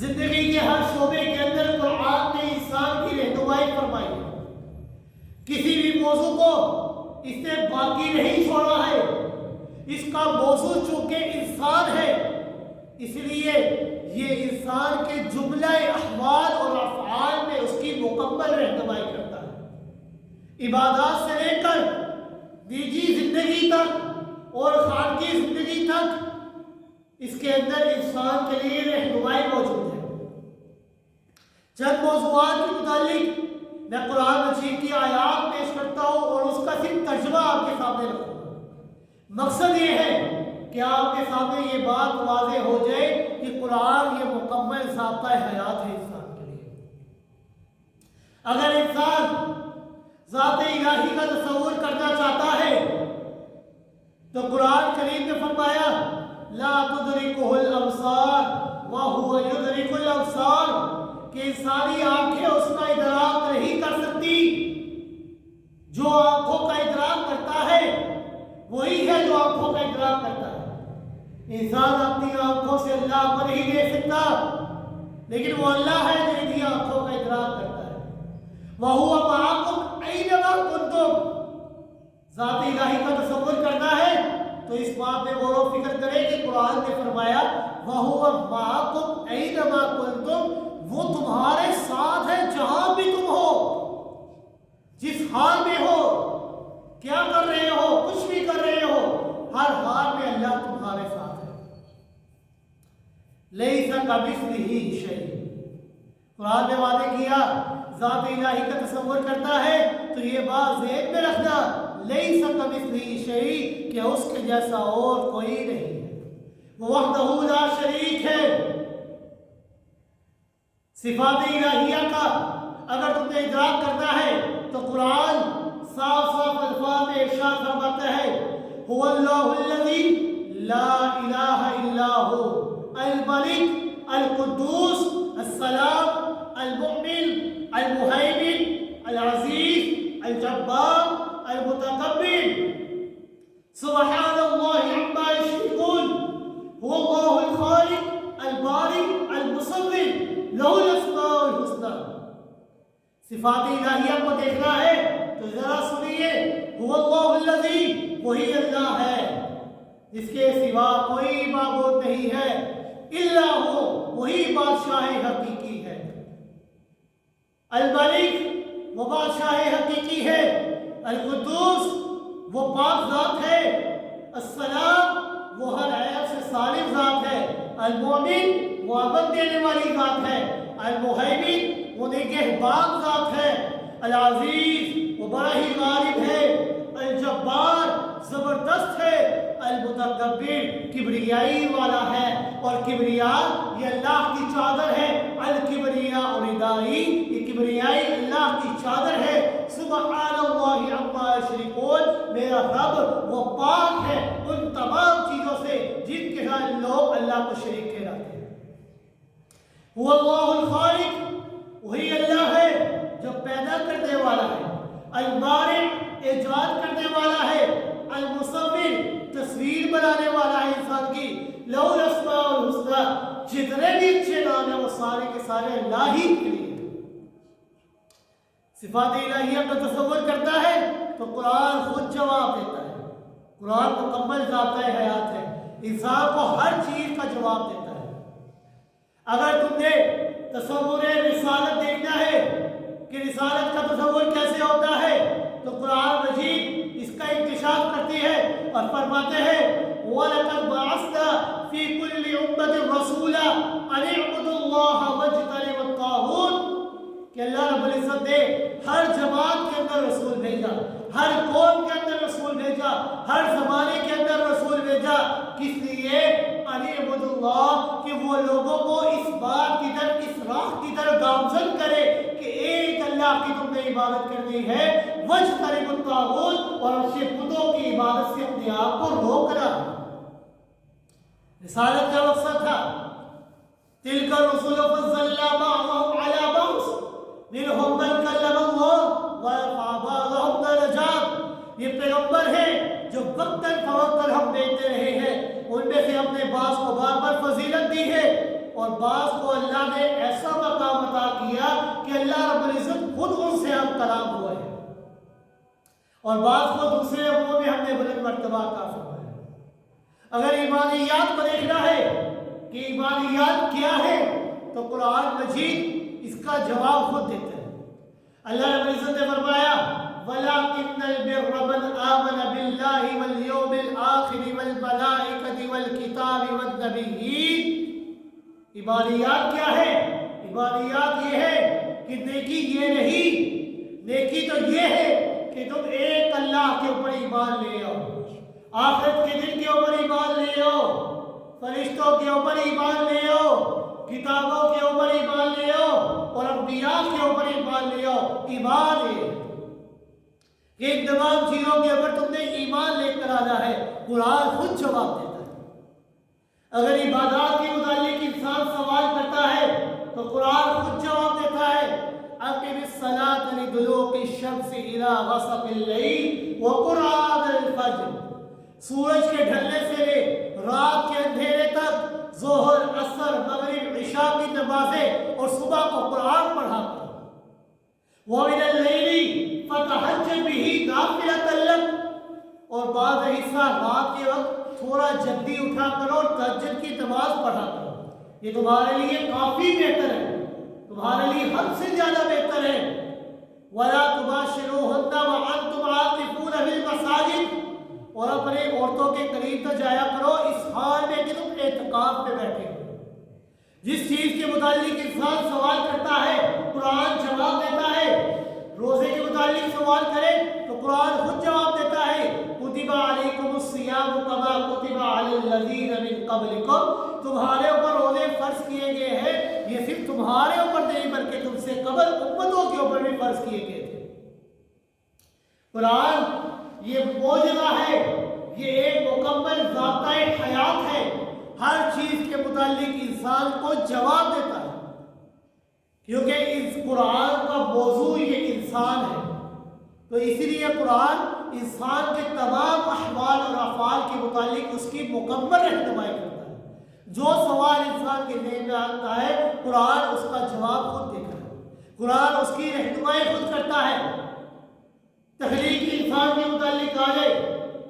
زندگی کے ہر شعبے کے اندر قرآن نے انسان کی رہنمائی فرمائی ہے، کسی بھی موضوع کو اس نے باقی نہیں چھوڑا ہے۔ اس کا موضوع چونکہ انسان ہے، اس لیے یہ انسان کے جملہ احوال اور افعال میں اس کی مکمل رہنمائی کرتا ہے، عبادات سے لے کر نجی زندگی تک اور خانگی زندگی تک اس کے اندر انسان کے لیے رہنمائی موجود ہے۔ چند موضوعات کے متعلق میں قرآن مجید کی آیات پیش کرتا ہوں اور اس کا صرف ترجمہ آپ کے سامنے رکھوں گا۔ مقصد یہ ہے کہ آپ کے سامنے یہ بات واضح ہو جائے کہ قرآن یہ مکمل ضابطۂ حیات ہے انسان کے لیے۔ اگر انسان ذات الہی کا تصور کرنا چاہتا ہے تو قرآن کریم نے فرمایا لا تدرکہ الابصار وہو یدرک الابصار، کہ انسانی آنکھیں اس کا ادراک نہیں کر سکتی، جو آنکھوں کا ادراک کرتا ہے وہی ہے جو آنکھوں کا ادراک کرتا ہے۔ انسان اپنی آنکھوں سے اللہ کو نہیں دیکھ سکتا، لیکن وہ اللہ ہے جو انہی آنکھوں کا ادراک کرتا ہے۔ وَهُوَ مَعَكُمْ أَيْنَمَا كُنتُمْ، ذات الہی کا تصور کرنا ہے تو اس بات میں غور و فکر کرے کہ قرآن نے فرمایا وَهُوَ مَعَكُمْ أَيْنَمَا كُنتُمْ، وہ تمہارے ساتھ ہے جہاں بھی تم ہو، جس حال میں ہو، کیا کر رہے ہو، کچھ بھی کر رہے ہو، ہر حال میں اللہ تمہارے ساتھ ہے۔ لَيْسَ كَمِثْلِهِ شَيْءٌ، قرآن نے وعدے کیا ذات الہی کا تصور کرتا ہے تو یہ بات ذہن میں رکھنا، لَيْسَ كَمِثْلِهِ شَيْءٌ، کہ اس کے جیسا اور کوئی نہیں ہے، وہ وحدہ لا شریک ہے۔ صفات الہیہ کا اگر تم نے ادراک کرنا ہے تو قرآن صاف صاف الفاظ میں ارشاد فرماتا ہے هو اللہ الذی لا الہ الا ہو الملک القدوس السلام المؤمن المہیمن العزیز الجبار المتکبر سبحان اللہ عما یشرکون، هو اللہ الخالق الباری المصور لہ الاسماء الحسنی۔ صفات الہیہ کو دیکھنا ہے تو ذرا سنیے، هو اللہ الذی، وہی اللہ ہے جس کے سوا کوئی معبود نہیں ہے، الا ہو، وہی بادشاہ حقیقی ہے، الملک، وہ بادشاہ حقیقی ہے، القدوس، وہ پاک ذات ہے، السلام، وہ ہر عیب سے سالم ذات ہے، المؤمن، وہ امن دینے والی ذات ہے، المہیمن، وہ نگہبان ذات ہے، العزیز، وہ بڑا ہی غالب ہے، الجبار، زبردست ہے، المتکبر، کبریائی والا ہے، اور کبریاء یہ اللہ کی چادر ہے، الکبریاء ردائی، یہ کبریائی اللہ کی چادر ہے۔ سبحان اللہ عما یشرکون، میرا رب وہ پاک ہے ان تمام چیزوں سے جن کے ساتھ لوگ اللہ کو شریک ٹھہراتے ہیں۔ هو اللہ الخالق، وہی اللہ ہے جو پیدا کرنے والا ہے، البارئ، ایجاد کرنے والا ہے، المصور، تصویر بنانے والا ہے انسان کی، لہ الاسماء الحسنی، جتنے بھی اچھے نام ہیں وہ سارے کے سارے اللہ ہی کے لیے۔ صفات الہیہ کا تصور کرتا ہے تو قرآن خود جواب دیتا ہے، قرآن مکمل ذاتہ حیات ہے، انسان کو ہر چیز کا جواب دیتا ہے۔ اگر تم نے تصور رسالت دیکھنا ہے کہ رسالت کا تصور کیسے ہوتا ہے تو قرآن مجید اس کا انکشاف کرتی ہے اور فرماتے ہیں وَلَقَدْ بَعَثْنَا فِي كُلِّ أُمَّةٍ رَسُولًا أَنِ اعْبُدُوا اللَّهَ وَاجْتَنِبُوا الطَّاغُوتَ، کہ اللہ رب العزت نے ہر جماعت کے اندر رسول بھیجا، ہر قوم کے اندر رسول بھیجا، ہر زمانے کے اندر رسول بھیجا، کس لیے؟ ان اعبدوا اللہ، کہ وہ لوگوں کو اس بات کی طرف، اس راہ کی طرف گامزن کرے کہ ایک اللہ کی تم نے عبادت کرنی ہے، واجتنبوا الطاغوت، اور اس بتوں کی عبادت سے اپنے آپ کو روکنا۔ رسالت کا مقصد تھا تلک الرسل فضلنا بعضهم على بعض منهم من کلم اللہ ورفع بعضهم درجات، یہ پیغمبر ہیں جو وقتاً فوقتاً ہم دیتے رہے ہیں، ان میں سے ہم نے بعض کو بار بار فضیلت دی ہے اور بعض کو اللہ نے ایسا مقام عطا کیا کہ اللہ رب العزت خود ان سے ہم کلام ہوئے ہیں، اور بعض کو دوسرے امور میں ہم نے بلند مرتبہ عطا فرمایا ہے۔ اگر ایمانیات کو دیکھنا ہے کہ ایمانیات کیا ہے تو قرآن مجید اس کا جواب خود دیتا ہے۔ اللہ رب العزت نے فرمایا وَلَٰكِنَّ الْبِرَّ مَنْ آمَنَ بِاللَّهِ وَالْيَوْمِ الْآخِرِ وَالْمَلَائِكَةِ وَالْكِتَابِ وَالنَّبِيِّينَ۔ ایمانیات کیا ہے؟ ایمانیات یہ ہے کہ نیکی یہ نہیں، نیکی تو یہ ہے کہ تم ایک اللہ کے اوپر ایمان لے آؤ، آخرت کے دن کے اوپر ایمان لے آؤ، فرشتوں کے اوپر ایمان لے آؤ، کتابوں کے اوپر ایمان لے آؤ، اور انبیاء کے اوپر ایمان لے آؤ۔ ایمان ہے کہ ان تمام چیزوں کے اوپر تم نے ایمان لے کر آنا ہے، قرآن خود جواب دیتا ہے۔ اگر عبادات کے متعلق انسان سوال کرتا ہے تو قرآن خود جواب دیتا ہے، اقم الصلاۃ لدلوق الشمس الی غسق اللیل وقرآن الفجر، سورج کے ڈھلنے سے لے رات کے اندھیرے تک ظہر، عصر، مغرب، عشاء کی نمازیں اور صبح کو قرآن پڑھا کرو۔ وَمِنَ اللَّيْلِ فَتَهَجَّدْ بِهِ نَافِلَةً لَكَ، اور بعض حصہ رات کے وقت تھوڑا جلدی اٹھا کرو اور تہجد کی نماز پڑھا کرو، یہ تمہارے لیے کافی بہتر ہے، تمہارے لیے حد سے زیادہ بہتر ہے۔ وَلَا تُبَاشِرُوهُنَّ وَأَنْتُمْ عَاكِفُونَ فِي الْمَسَاجِدِ، اور اپنے عورتوں کے قریب تو جایا کرو اس حال میں کہ تم اعتکاف میں بیٹھے ہو۔ جس چیز کے متعلق انسان سوال کرتا ہے قرآن جواب دیتا ہے۔ روزے کے متعلق سوال کرے تو قرآن خود جواب دیتا ہے، کتب علیکم الصیام کما کتب علی الذین من قبلکم، تمہارے اوپر روزے فرض کیے گئے ہیں، یہ صرف تمہارے اوپر نہیں بلکہ تم سے قبل امتوں کے اوپر بھی فرض کیے گئے تھے۔ قرآن یہ معجزہ ہے، یہ ایک مکمل ضابطۂ حیات ہے، ہر چیز کے متعلق انسان کو جواب دیتا ہے، کیونکہ اس قرآن کا موضوع یہ انسان ہے، تو اسی لیے قرآن انسان کے تمام احوال اور افعال کے متعلق اس کی مکمل رہنمائی کرتا ہے۔ جو سوال انسان کے ذہن میں آتا ہے قرآن اس کا جواب خود دیتا ہے، قرآن اس کی رہنمائی خود کرتا ہے۔ تخلیق انسان کے متعلق آ جائے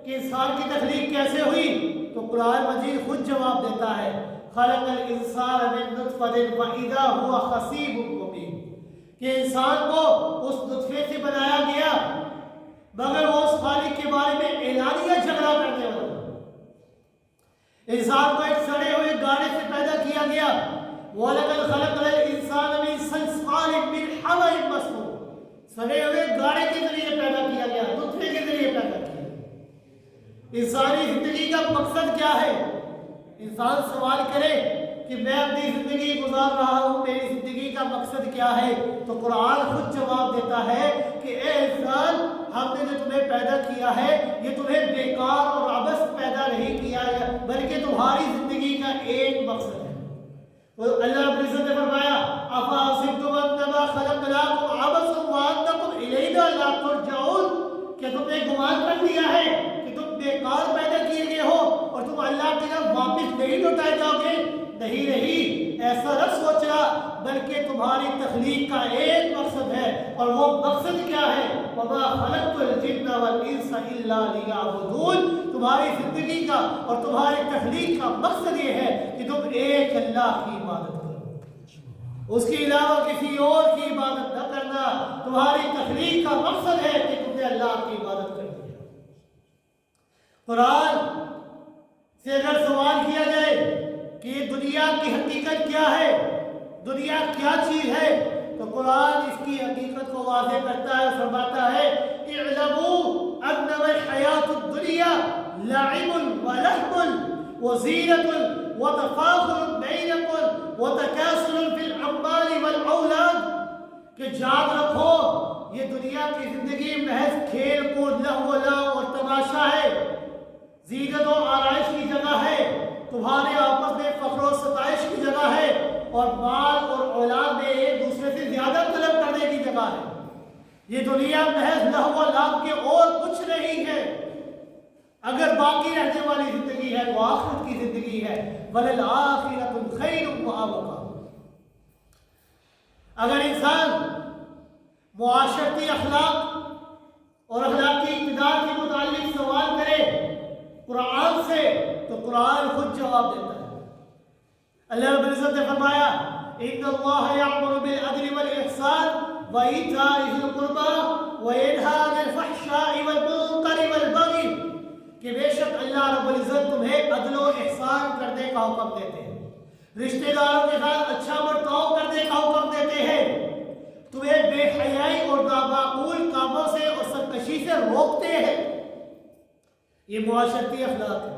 کہ انسان کی تخلیق کیسے ہوئی تو قرآن مجید خود جواب دیتا ہے، خلق الانسان من نطفۃ فاذا هو خصیب مبین، کہ انسان کو اس نطفے سے بنایا گیا مگر وہ اس خالق کے بارے میں اعلانیہ جھگڑا کرنے والا۔ انسان کو ایک سڑے ہوئے گاڑے سے پیدا کیا گیا، وَلَقَدْ خَلَقْنَا الْإِنسَانَ مِنْ صَلْصَالٍ مِنْ حَمَإٍ مَّسْنُونٍ، سڑے ہوئے گاڑے کے ذریعے پیدا کیا گیا، نطفے کے ذریعے پیدا کیا گیا۔ انسانی زندگی کا مقصد کیا ہے؟ انسان سوال کرے کہ میں اپنی زندگی گزار رہا ہوں، میری زندگی کا مقصد کیا ہے، تو قرآن خود جواب دیتا ہے کہ اے انسان، ہم نے جو تمہیں پیدا کیا ہے یہ تمہیں بیکار اور عبث پیدا نہیں کیا ہے بلکہ تمہاری زندگی کا ایک مقصد ہے۔ اللہ رب العزت نے فرمایا، افحسبتم انما خلقناکم عبثا وانکم الینا لا ترجعون، کہ تم نے گمان کر لیا ہے کہ تم بیکار پیدا کیے گئے ہو اور تم اللہ کی طرف واپس نہیں لوٹائے جاؤ گے۔ نہیں، ایسا نہ سوچنا، بلکہ تمہاری تخلیق کا ایک مقصد ہے، اور وہ مقصد کیا ہے؟ وَمَا خَلَقْتُ الْجِنَّ وَالْإِنسَ إِلَّا لِيَعْبُدُونَ، تمہاری زندگی کا اور تمہاری تخلیق کا مقصد یہ ہے کہ تم ایک اللہ کی عبادت کرو، اس کے علاوہ کسی اور کی عبادت نہ کرنا۔ تمہاری تخلیق کا مقصد ہے کہ تم نے اللہ کی عبادت کرنی ہے۔ قرآن سے اگر سوال کیا جائے کہ یہ دنیا کی حقیقت کیا ہے، دنیا کیا چیز ہے، تو قرآن اس کی حقیقت کو واضح کرتا ہے، فرماتا ہے، اعلموا انما الحیات الدنیا لعب ولهو وزینة وتفاخر بینکم وتکاثر فی الاموال والاولاد، کہ یاد رکھو یہ دنیا کی زندگی محض کھیل کود، لہو و لعب اور تماشا ہے، زینت و آرائش کی جگہ ہے، تمہارے آپس میں فخر و ستائش کی جگہ ہے، اور مال اور اولاد میں ایک دوسرے سے زیادہ طلب کرنے کی جگہ ہے۔ یہ دنیا محض لہو و لعب کے اور کچھ نہیں ہے۔ اگر باقی رہنے والی زندگی ہے وہ آخرت کی زندگی ہے، وَلَلْآخِرَةُ خَيْرٌ وَأَبْقَىٰ۔ اگر انسان معاشرتی اخلاق اور اخلاقی اقتدار کے متعلق سوال کرے قرآن سے تو قرآن خود جواب دیتا ہے۔ اللہ رب العزت نے فرمایا، ان اللہ یأمر بالعدل والاحسان وایتاء ذی القربی وینہی عن الفحشاء والمنکر والبغی، کہ بے شک اللہ رب العزت تمہیں عدل و احسان کرنے کا حکم دیتے ہیں، رشتہ داروں کے ساتھ اچھا برتاؤ کرنے کا حکم دیتے ہیں، تمہیں بے حیائی اور نامعقول کاموں سے اور سرکشی سے روکتے ہیں۔ یہ معاشرتی اخلاق ہے۔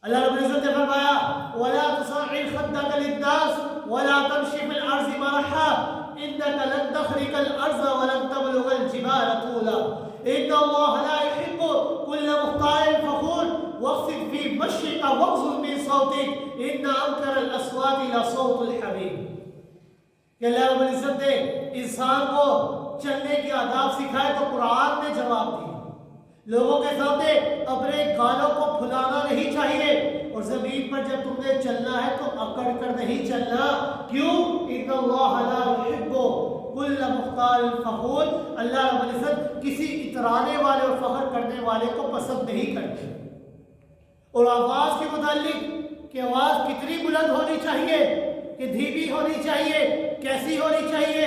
اللہ رب العزت نے فرمایا، وَلَا تُصَعِّرْ خَدَّكَ لِلنَّاسِ وَلَا تَمْشِ فِي الْأَرْضِ مَرَحًا إِنَّكَ لَن تَخْرِقَ الْأَرْضَ وَلَن تَبْلُغَ الْجِبَالَ طُولًا إِنَّ اللَّهَ لَا يُحِبُّ كُلَّ مُخْتَالٍ فَخُورٍ وَاخْفِضْ فِي مشيك واغضض من صوتك ان انكر الاصوات لصوت الحمير. کہ اللہ رب العزت نے انسان کو چلنے کے آداب سکھائے تو قرآن نے جواب دیا. لوگوں کے سامنے اپنے گالوں کو پھلانا نہیں چاہیے اور زمین پر جب تم نے چلنا ہے تو اکڑ کر نہیں چلنا. کیوں؟ ان اللہ لا يحب کل مختال فخور. اللہ رب العزت کسی اترانے والے اور فخر کرنے والے کو پسند نہیں کرتے. اور آواز کے متعلق کہ آواز کتنی بلند ہونی چاہیے، کہ دھیمی ہونی چاہیے، کیسی ہونی چاہیے،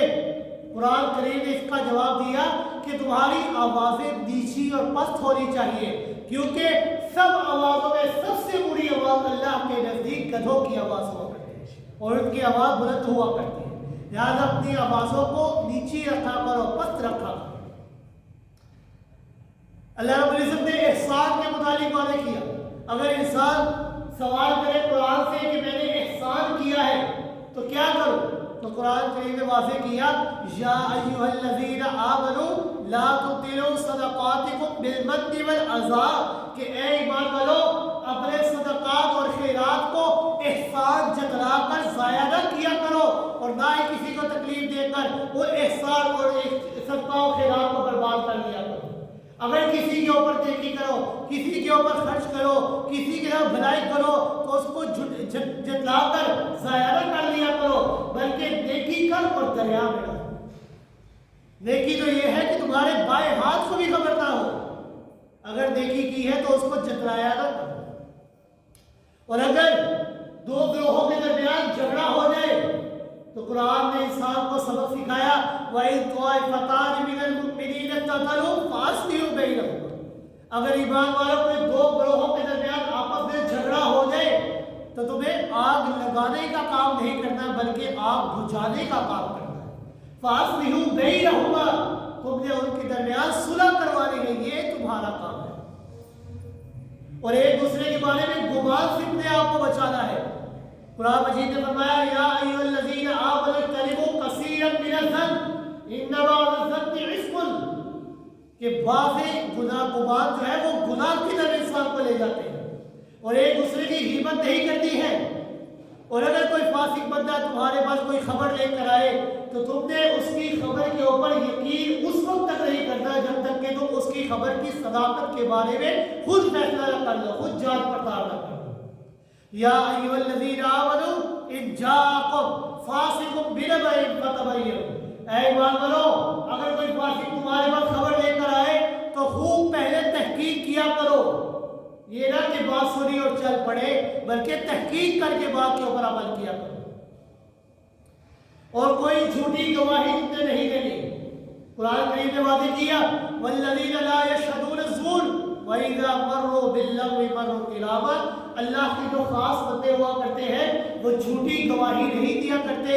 قرآن کریم نے اس کا جواب دیا کہ تمہاری آوازیں نیچی اور پست ہونی چاہیے، کیونکہ سب آوازوں میں سب سے بری آواز اللہ کے نزدیک گدھوں کی آواز ہوا کرتی ہے اور ان کی آواز بلند ہوا کرتی ہے. لہٰذا اپنی آوازوں کو نیچی رکھا کرو، پست رکھا کرو. اللہ رب العزت نے احسان کے متعلق واضح کیا. اگر انسان سوال کرے قرآن سے کہ میں نے احسان کیا ہے تو کیا کروں، تو قرآن کریم نے واضح کیا یا ایھا الذین آمنوا لا تبطلوا صدقاتکم بالمن والعذا، کہ اے ایمان والو اپنے صدقات اور خیرات کو احسان جتلا کر ضائع نہ کیا کرو اور نہ ہی کسی کو تکلیف دے کر وہ احسان اور صدقہ و خیرات کو برباد کر دیا کرو. اگر کسی کے اوپر نیکی کرو، کسی کے اوپر خرچ کرو، کسی کے ساتھ بھلائی کرو تو اس کو جتلا کر ضائع نہ کر لیا کرو، بلکہ نیکی کر اور دریا میں ڈالو. نیکی تو یہ ہے کہ تمہارے بائیں ہاتھ کو بھی خبر نہ ہو. اگر نیکی کی ہے تو اس کو جتلایا نہ کرو. اور اگر دو گروہوں کے درمیان جھگڑا ہو جائے تو قرآن نے انسان کو سبق سکھایا وَإِذْ طَائِفَتَانِ مِنَ الْمُؤْمِنِينَ اقْتَتَلُوا فَأَصْلِحُوا بَيْنَهُمَا. اگر ایمان والوں کے دو گروہوں کے درمیان آپس میں جھگڑا ہو جائے تو تمہیں آگ لگانے کا کام نہیں کرنا بلکہ آگ بجھانے کا کام کرنا ہے. فَأَصْلِحُوا بَيْنَهُمَا، تم نے ان کے درمیان صلح کروانی ہے، یہ تمہارا کام ہے. اور ایک دوسرے کے بارے میں گمان سے اپنے آپ کو بچانا ہے. قرآن مجید نے فرمایا یا ایھا الذین آمنوا اجتنبوا کثیرا من الظن ان بعض الظن اثم، کہ بعض گمان جو ہے وہ گناہ کی طرف انسان کو لے جاتے ہیں اور ایک دوسرے کی غیبت نہیں کرتی ہے. اور اگر کوئی فاسق بندہ تمہارے پاس کوئی خبر لے کر آئے تو تم نے اس کی خبر کے اوپر یقین اس وقت تک نہیں کرنا جب تک کہ تم اس کی خبر کی صداقت کے بارے میں خود فیصلہ نہ کر لو، خود جانچ پڑتال نہ کر لو. یا ایھا الذین آمنوا ان جاءکم فاسق بنبأ فتبینوا، اے ایمان والو اگر کوئی فاسق تمہارے پاس خبر لے کر آئے تو خوب پہلے تحقیق کیا کرو. یہ نہ کہ بات سنی اور چل پڑے، بلکہ تحقیق کر کے بات کے اوپر عمل کیا کرو. اور کوئی جھوٹی گواہی تم نے نہیں دینی. قرآن کریم نے واضح کیا والذین لا یشہدون الزور وَإِذَا مَرُّوا بِاللَّغْوِ مَرُّوا كِرَامًا. اللہ کے جو خاص بندے ہوا کرتے ہیں وہ جھوٹی گواہی نہیں دیا کرتے.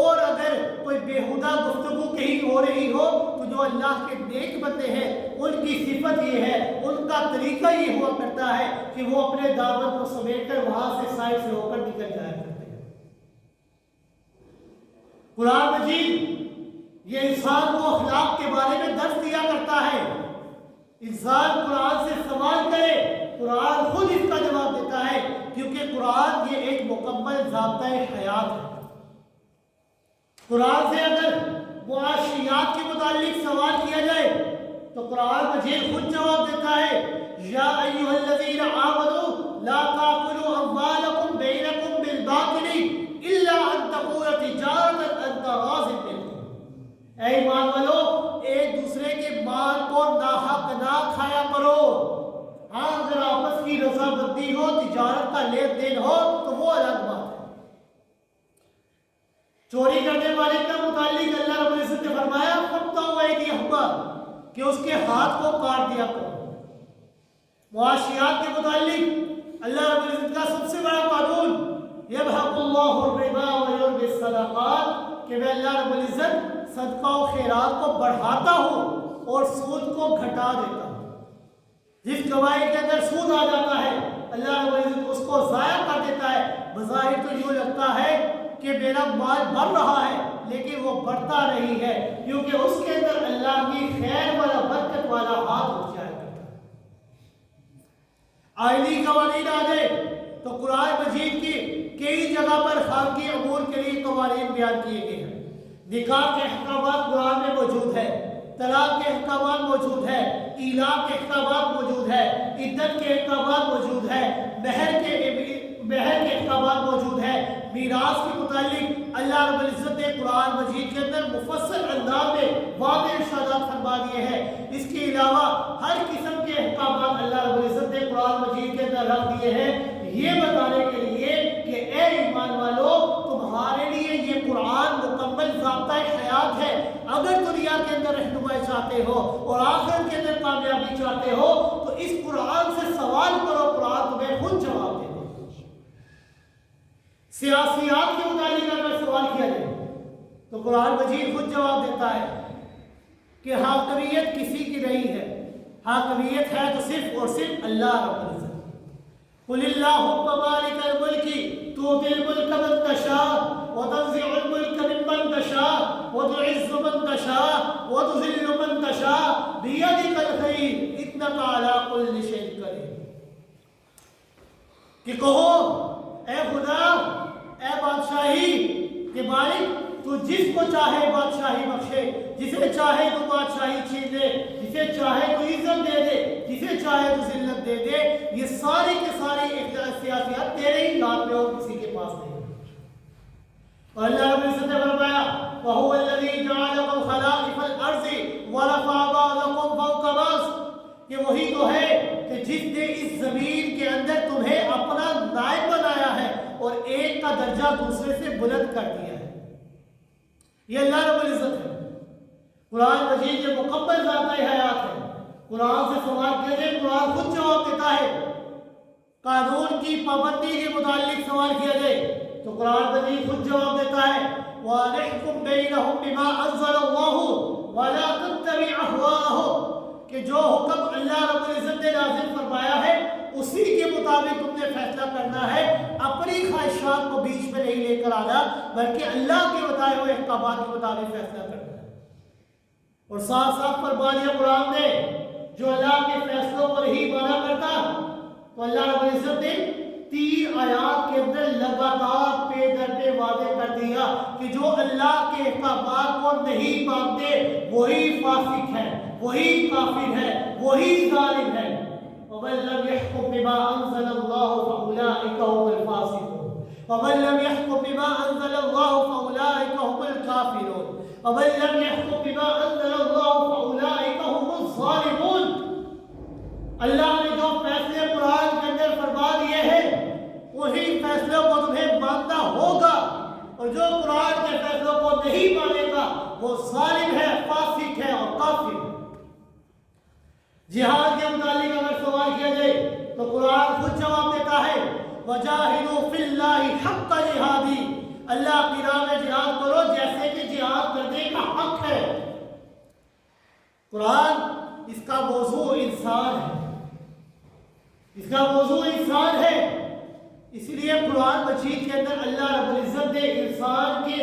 اور اگر کوئی بیہودہ گفتگو کہیں ہو رہی ہو تو جو اللہ کے نیک بندے ہیں ان کی صفت یہ ہے، ان کا طریقہ یہ ہوا کرتا ہے کہ وہ اپنے دعوت کو سمیٹ کر وہاں سے سائڈ سے ہو کر نکل جایا کرتے ہیں. قرآن مجید یہ انسان کو اخلاق کے بارے میں درس دیا کرتا ہے. انسان قرآن سے سوال کرے، قرآن خود اس کا جواب دیتا ہے، کیونکہ قرآن یہ ایک مکمل ضابطۂ حیات ہے. قرآن سے اگر معاشیات کے متعلق سوال کیا جائے تو قرآن مجید خود جواب دیتا ہے یا ایھا الذین آمنوا لا تأکلوا اموالکم بینکم بالباطل الا ان تکون تجارۃ عن تراض منکم. اے ایمان والو ایک دوسرے کے مال کو ناحق نہ کھایا کرو. ہاں اگر آپس کی رضامندی ہو، تجارت کا لین دین ہو تو وہ الگ بات ہے. چوری کرنے والے کا متعلق اللہ رب العزت نے فرمایا فَاقْطَعُوا أَيْدِيَهُمْ، کہ اس کے ہاتھ کو کاٹ دیا کرو. معاشیات کے متعلق اللہ رب العزت کا سب سے بڑا قانون يَمْحَقُ اللَّهُ الرِّبَا وَيُرْبِي الصَّدَقَاتِ، کہ میں اللہ رب العزت صدقہ و خیرات کو بڑھاتا ہوں اور سود کو گھٹا دیتا ہوں. جس گواہی کے اندر سود آ جاتا ہے اللہ رب العزت اس کو ضائع کر دیتا ہے. بظاہر تو یوں لگتا ہے کہ میرا مال بڑھ رہا ہے لیکن وہ بڑھتا نہیں ہے، کیونکہ اس کے اندر اللہ کی خیر والا برکت والا ہاتھ اٹھ جایا کرتا ہے. آئینی قوانین آ گئے تو قرآن مجید کی کئی جگہ پر خانگی امور کے لیے قوانین بیان کیے گئے ہیں۔ نکاح کے احکامات قرآن میں موجود ہے، طلاق کے احکامات موجود ہے، ایلاء کے احکامات موجود ہے، عدت کے احکامات موجود ہے، مہر کے احکامات موجود ہے۔ میراث کے متعلق اللہ رب العزت نے قرآن مجید کے اندر مفصل انداز میں واضح ارشادات فرما دیے ہیں۔ اس کے علاوہ ہر قسم کے احکامات اللہ رب العزت نے قرآن مجید کے اندر رکھ دیے ہیں، یہ بتانے کے لیے کہ اے ایمان والو، تمہارے لیے یہ قرآن مکمل ضابطۂ حیات ہے۔ اگر دنیا کے اندر رہنمائی چاہتے ہو اور آخرت کے اندر کامیابی چاہتے ہو تو اس قرآن سے سوال کرو، قرآن تمہیں خود جواب دے گا۔ سیاسیات کے متعلق اگر سوال کیا جائے تو قرآن مجید خود جواب دیتا ہے کہ حاکمیت کسی کی نہیں ہے، حاکمیت ہے تو صرف اور صرف اللہ رب العزت۔ قل اللہم مالک الملک تؤتی الملک من تشاء وتنزع الملک ممن تشاء وتعز من تشاء وتذل من تشاء بیدک الخیر انک علی کل شیء قدیر۔ کہ کہو اے خدا، اے بادشاہی کے مالک، تو جس کو چاہے بادشاہی بخشے، جسے چاہے تو بادشاہی چھین لے، جسے چاہے تو عزت دے دے، جسے چاہے تو ذلت دے دے۔ یہ ساری کے ساری سیاسیات تیرے ہی ہاتھ میں اور کسی کے پاس نہیں۔ اور اللہ رب العزت نے فرمایا وَهُوَ الَّذِي جَعَلَكُمْ خَلَائِفَ الْأَرْضِ وَرَفَعَ بَعْضَكُمْ فَوْقَ بَعْضٍ، کہ وہی تو ہے کہ جس نے اس زمین کے اندر تمہیں اپنا نائب بنایا ہے اور ایک کا درجہ دوسرے سے بلند کر دیا ہے۔ یہ اللہ رب العزت ہے۔ قرآن مجید یہ مکمل ذاتۂ حیات ہے۔ قرآن سے سوال کیا جائے، قرآن خود جواب دیتا ہے۔ قانون کی پابندی کے متعلق سوال کیا جائے تو قرآن مجید خود جواب دیتا ہے وَأَنِحْكُمْ بَيْنَهُمْ بِمَا أَنزَلَ اللَّهُ وَلَا تَتَّبِعْ أَهْوَاءَهُمْ، کہ جو حکم اللہ رب العزت نے نازل فرمایا ہے اسی کے مطابق تم نے فیصلہ کرنا ہے، اپنی خواہشات کو بیچ میں نہیں لے کر آنا، بلکہ اللہ کے بتائے ہوئے احکامات کے مطابق فیصلہ کرنا ہے۔ اور ساتھ ساتھ فرما دیا قرآن نے جو اللہ کے فیصلوں پر ہی مانا کرتا، تو اللہ رب العزت نے 3 آیات کے اندر لگاتار پے در پہ واضح کر دیا کہ جو اللہ کے احکامات کو نہیں مانتے وہی فاسق ہے، وہی کافر ہے، وہی ظالم ہے۔ وَمَن لَّمْ يَحْكُم بِمَا أَنزَلَ اللَّهُ فَأُولَٰئِكَ هُمُ الْفَاسِقُونَ وَمَن لَّمْ يَحْكُم بِمَا أَنزَلَ اللَّهُ فَأُولَٰئِكَ هُمُ الْكَافِرُونَ وَمَن لَّمْ يَحْكُم بِمَا أَنزَلَ اللَّهُ فَأُولَٰئِكَ هُمُ الظَّالِمُونَ۔ اللہ نے جو فیصلے قرآن کے اندر فرما دیے ہیں وہی فیصلوں کو تمہیں ماننا ہوگا، اور جو قرآن کے فیصلوں کو نہیں مانے گا وہ ظالم ہے، فاسق ہے اور کافر ہے۔ جہاد کے متعلق اگر سوال کیا جائے تو قرآن خود جواب دیتا ہے وَجَاهِدُوا فِي اللَّهِ حَقَّ جِهَادِهِ، اللہ کی راہ میں جہاد کرو جیسے کہ جہاد کرنے کا حق ہے۔ قرآن اس کا موضوع انسان ہے، اس کا موضوع انسان ہے، اس لیے قرآن مجید کے اندر اللہ رب العزت نے انسان کے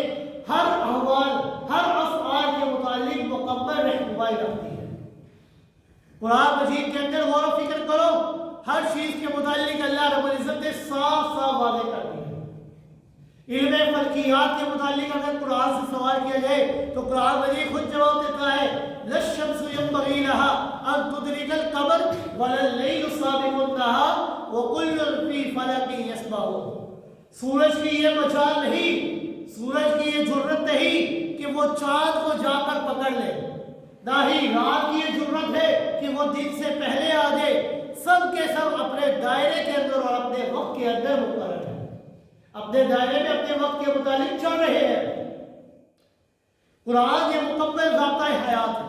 ہر احوال، ہر افعال کے متعلق مکمل رہنمائی رکھ دی ہے۔ قرآن مجید کے اندر غور و فکر کرو، ہر چیز کے متعلق اللہ رب العزت نے صاف صاف واضح کر دیا۔ علم فلکیات کے متعلق اگر قرآن سے سوال کیا جائے تو قرآن مجید خود جواب دیتا ہے لَا الشَّمْسُ يَنبَغِي لَهَا أَن تُدْرِكَ الْقَمَرَ وَلَا اللَّيْلُ سَابِقُ النَّهَارِ وَكُلٌّ فِي فَلَكٍ يَسْبَحُونَ۔ سورج کی یہ مجال نہیں، سورج کی یہ جرت نہیں کہ وہ چاند کو جا کر پکڑ لے، نہ ہی رات کی یہ جرت ہے کہ وہ دن سے پہلے آ جائے۔ سب کے سب اپنے دائرے کے اندر اور اپنے وقت کے اندر مقرر ہیں، اپنے دائرے میں اپنے وقت کے متعلق چل رہے ہیں۔ قرآن یہ مکمل ضابطۂ حیات ہے۔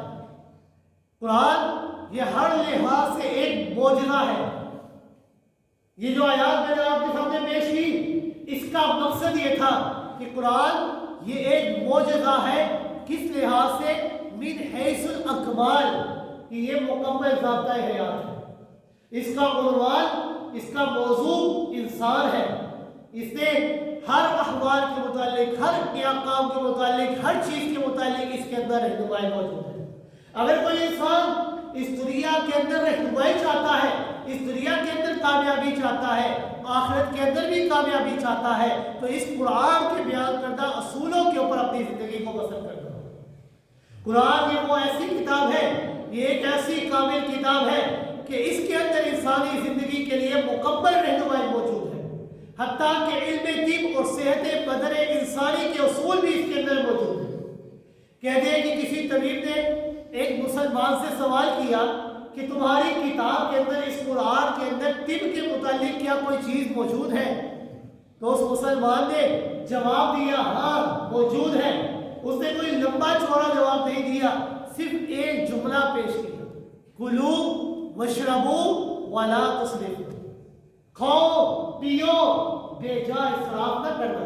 قرآن یہ ہر لحاظ سے ایک معجزہ ہے۔ یہ جو آیات میں نے آپ کے سامنے پیش کی، اس کا مقصد یہ تھا کہ قرآن یہ ایک معجزہ ہے، کس لحاظ سے؟ من حیث الاکمال، کہ یہ مکمل ضابطۂ حیات ہے۔ اس کا عنوان، اس کا موضوع انسان ہے۔ اس نے ہر احوال کے متعلق، ہر احکام کے متعلق، ہر چیز کے متعلق اس کے اندر رہنمائی موجود ہے۔ اگر کوئی انسان اس دنیا کے اندر رہنمائی چاہتا ہے، اس دنیا کے اندر کامیابی چاہتا ہے، آخرت کے اندر بھی کامیابی چاہتا ہے، تو اس قرآن کے بیان کردہ اصولوں کے اوپر اپنی زندگی کو بسر کرتا ہے۔ قرآن یہ وہ ایسی کتاب ہے، یہ ایک ایسی کامل کتاب ہے کہ اس کے اندر انسانی زندگی کے لیے مکمل رہنمائی موجود ہے، حتیٰ کہ علم طب اور صحت بدن انسانی کے اصول بھی اس کے اندر موجود ہیں۔ کہتے ہیں کہ کسی طبیب نے ایک مسلمان سے سوال کیا کہ تمہاری کتاب کے اندر، اس قرآن کے اندر طب کے متعلق کیا کوئی چیز موجود ہے؟ تو اس مسلمان نے جواب دیا ہاں موجود ہے۔ اس نے کوئی لمبا چوڑا جواب نہیں دیا، صرف ایک جملہ پیش کیا، کلو وشربو ولا تسرفوا، کھاؤ پیو بے جا اسراف نہ کرنا،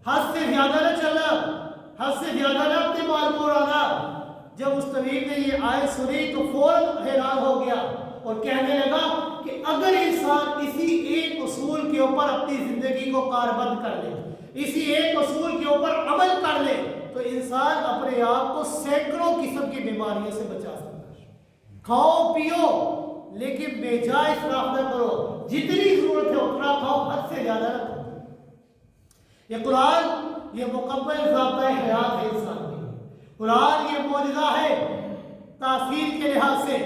حد سے زیادہ نہ چلنا، حد سے زیادہ نہ اپنے مال کو اڑانا۔ جب اس طبیب نے یہ آیت سنی تو فوراً حیران ہو گیا اور کہنے لگا کہ اگر انسان اسی ایک اصول کے اوپر اپنی زندگی کو کاربند کر لے، اسی ایک اصول کے اوپر عمل کر لے، تو انسان اپنے آپ کو سینکڑوں قسم کی بیماریوں سے بچا سکتا ہے۔ کھاؤ پیو لیکن بے جا اسراف نہ کرو، جتنی ضرورت ہے اتنا کھاؤ، حد سے زیادہ نہ کرو۔ یہ قرآن یہ مکمل ضابطۂ حیات ہے انسان کی۔ قرآن یہ معجزہ ہے تاثیر کے لحاظ سے،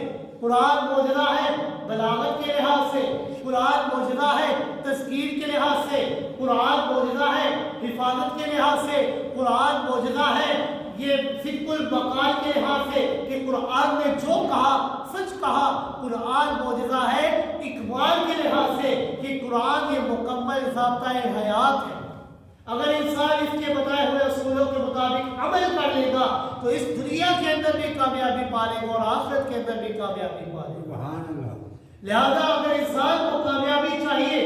قرآن معجزہ ہے بلاغت کے لحاظ سے، قرآن معجزہ ہے تذکیر کے لحاظ سے، قرآن معجزہ ہے حفاظت کے لحاظ سے، قرآن معجزہ ہے یہ صدق البقال کے لحاظ سے کہ قرآن نے جو کہا سچ کہا، قرآن معجزہ ہے اکمال کے لحاظ سے کہ قرآن یہ مکمل ضابطۂ حیات ہے۔ اگر انسان اس کے بتائے ہوئے اصولوں کے مطابق عمل کر لے گا تو اس دنیا کے اندر بھی کامیابی پا لے گا اور آخرت کے اندر بھی کامیابی پا لے گا۔ لہذا اگر انسان کو کامیابی چاہیے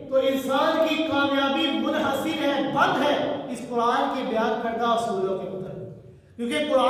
تو انسان کی کامیابی منحصر ہے، بند ہے اس قرآن کے بیان کردہ اصولوں کے مطابق، کیونکہ قرآن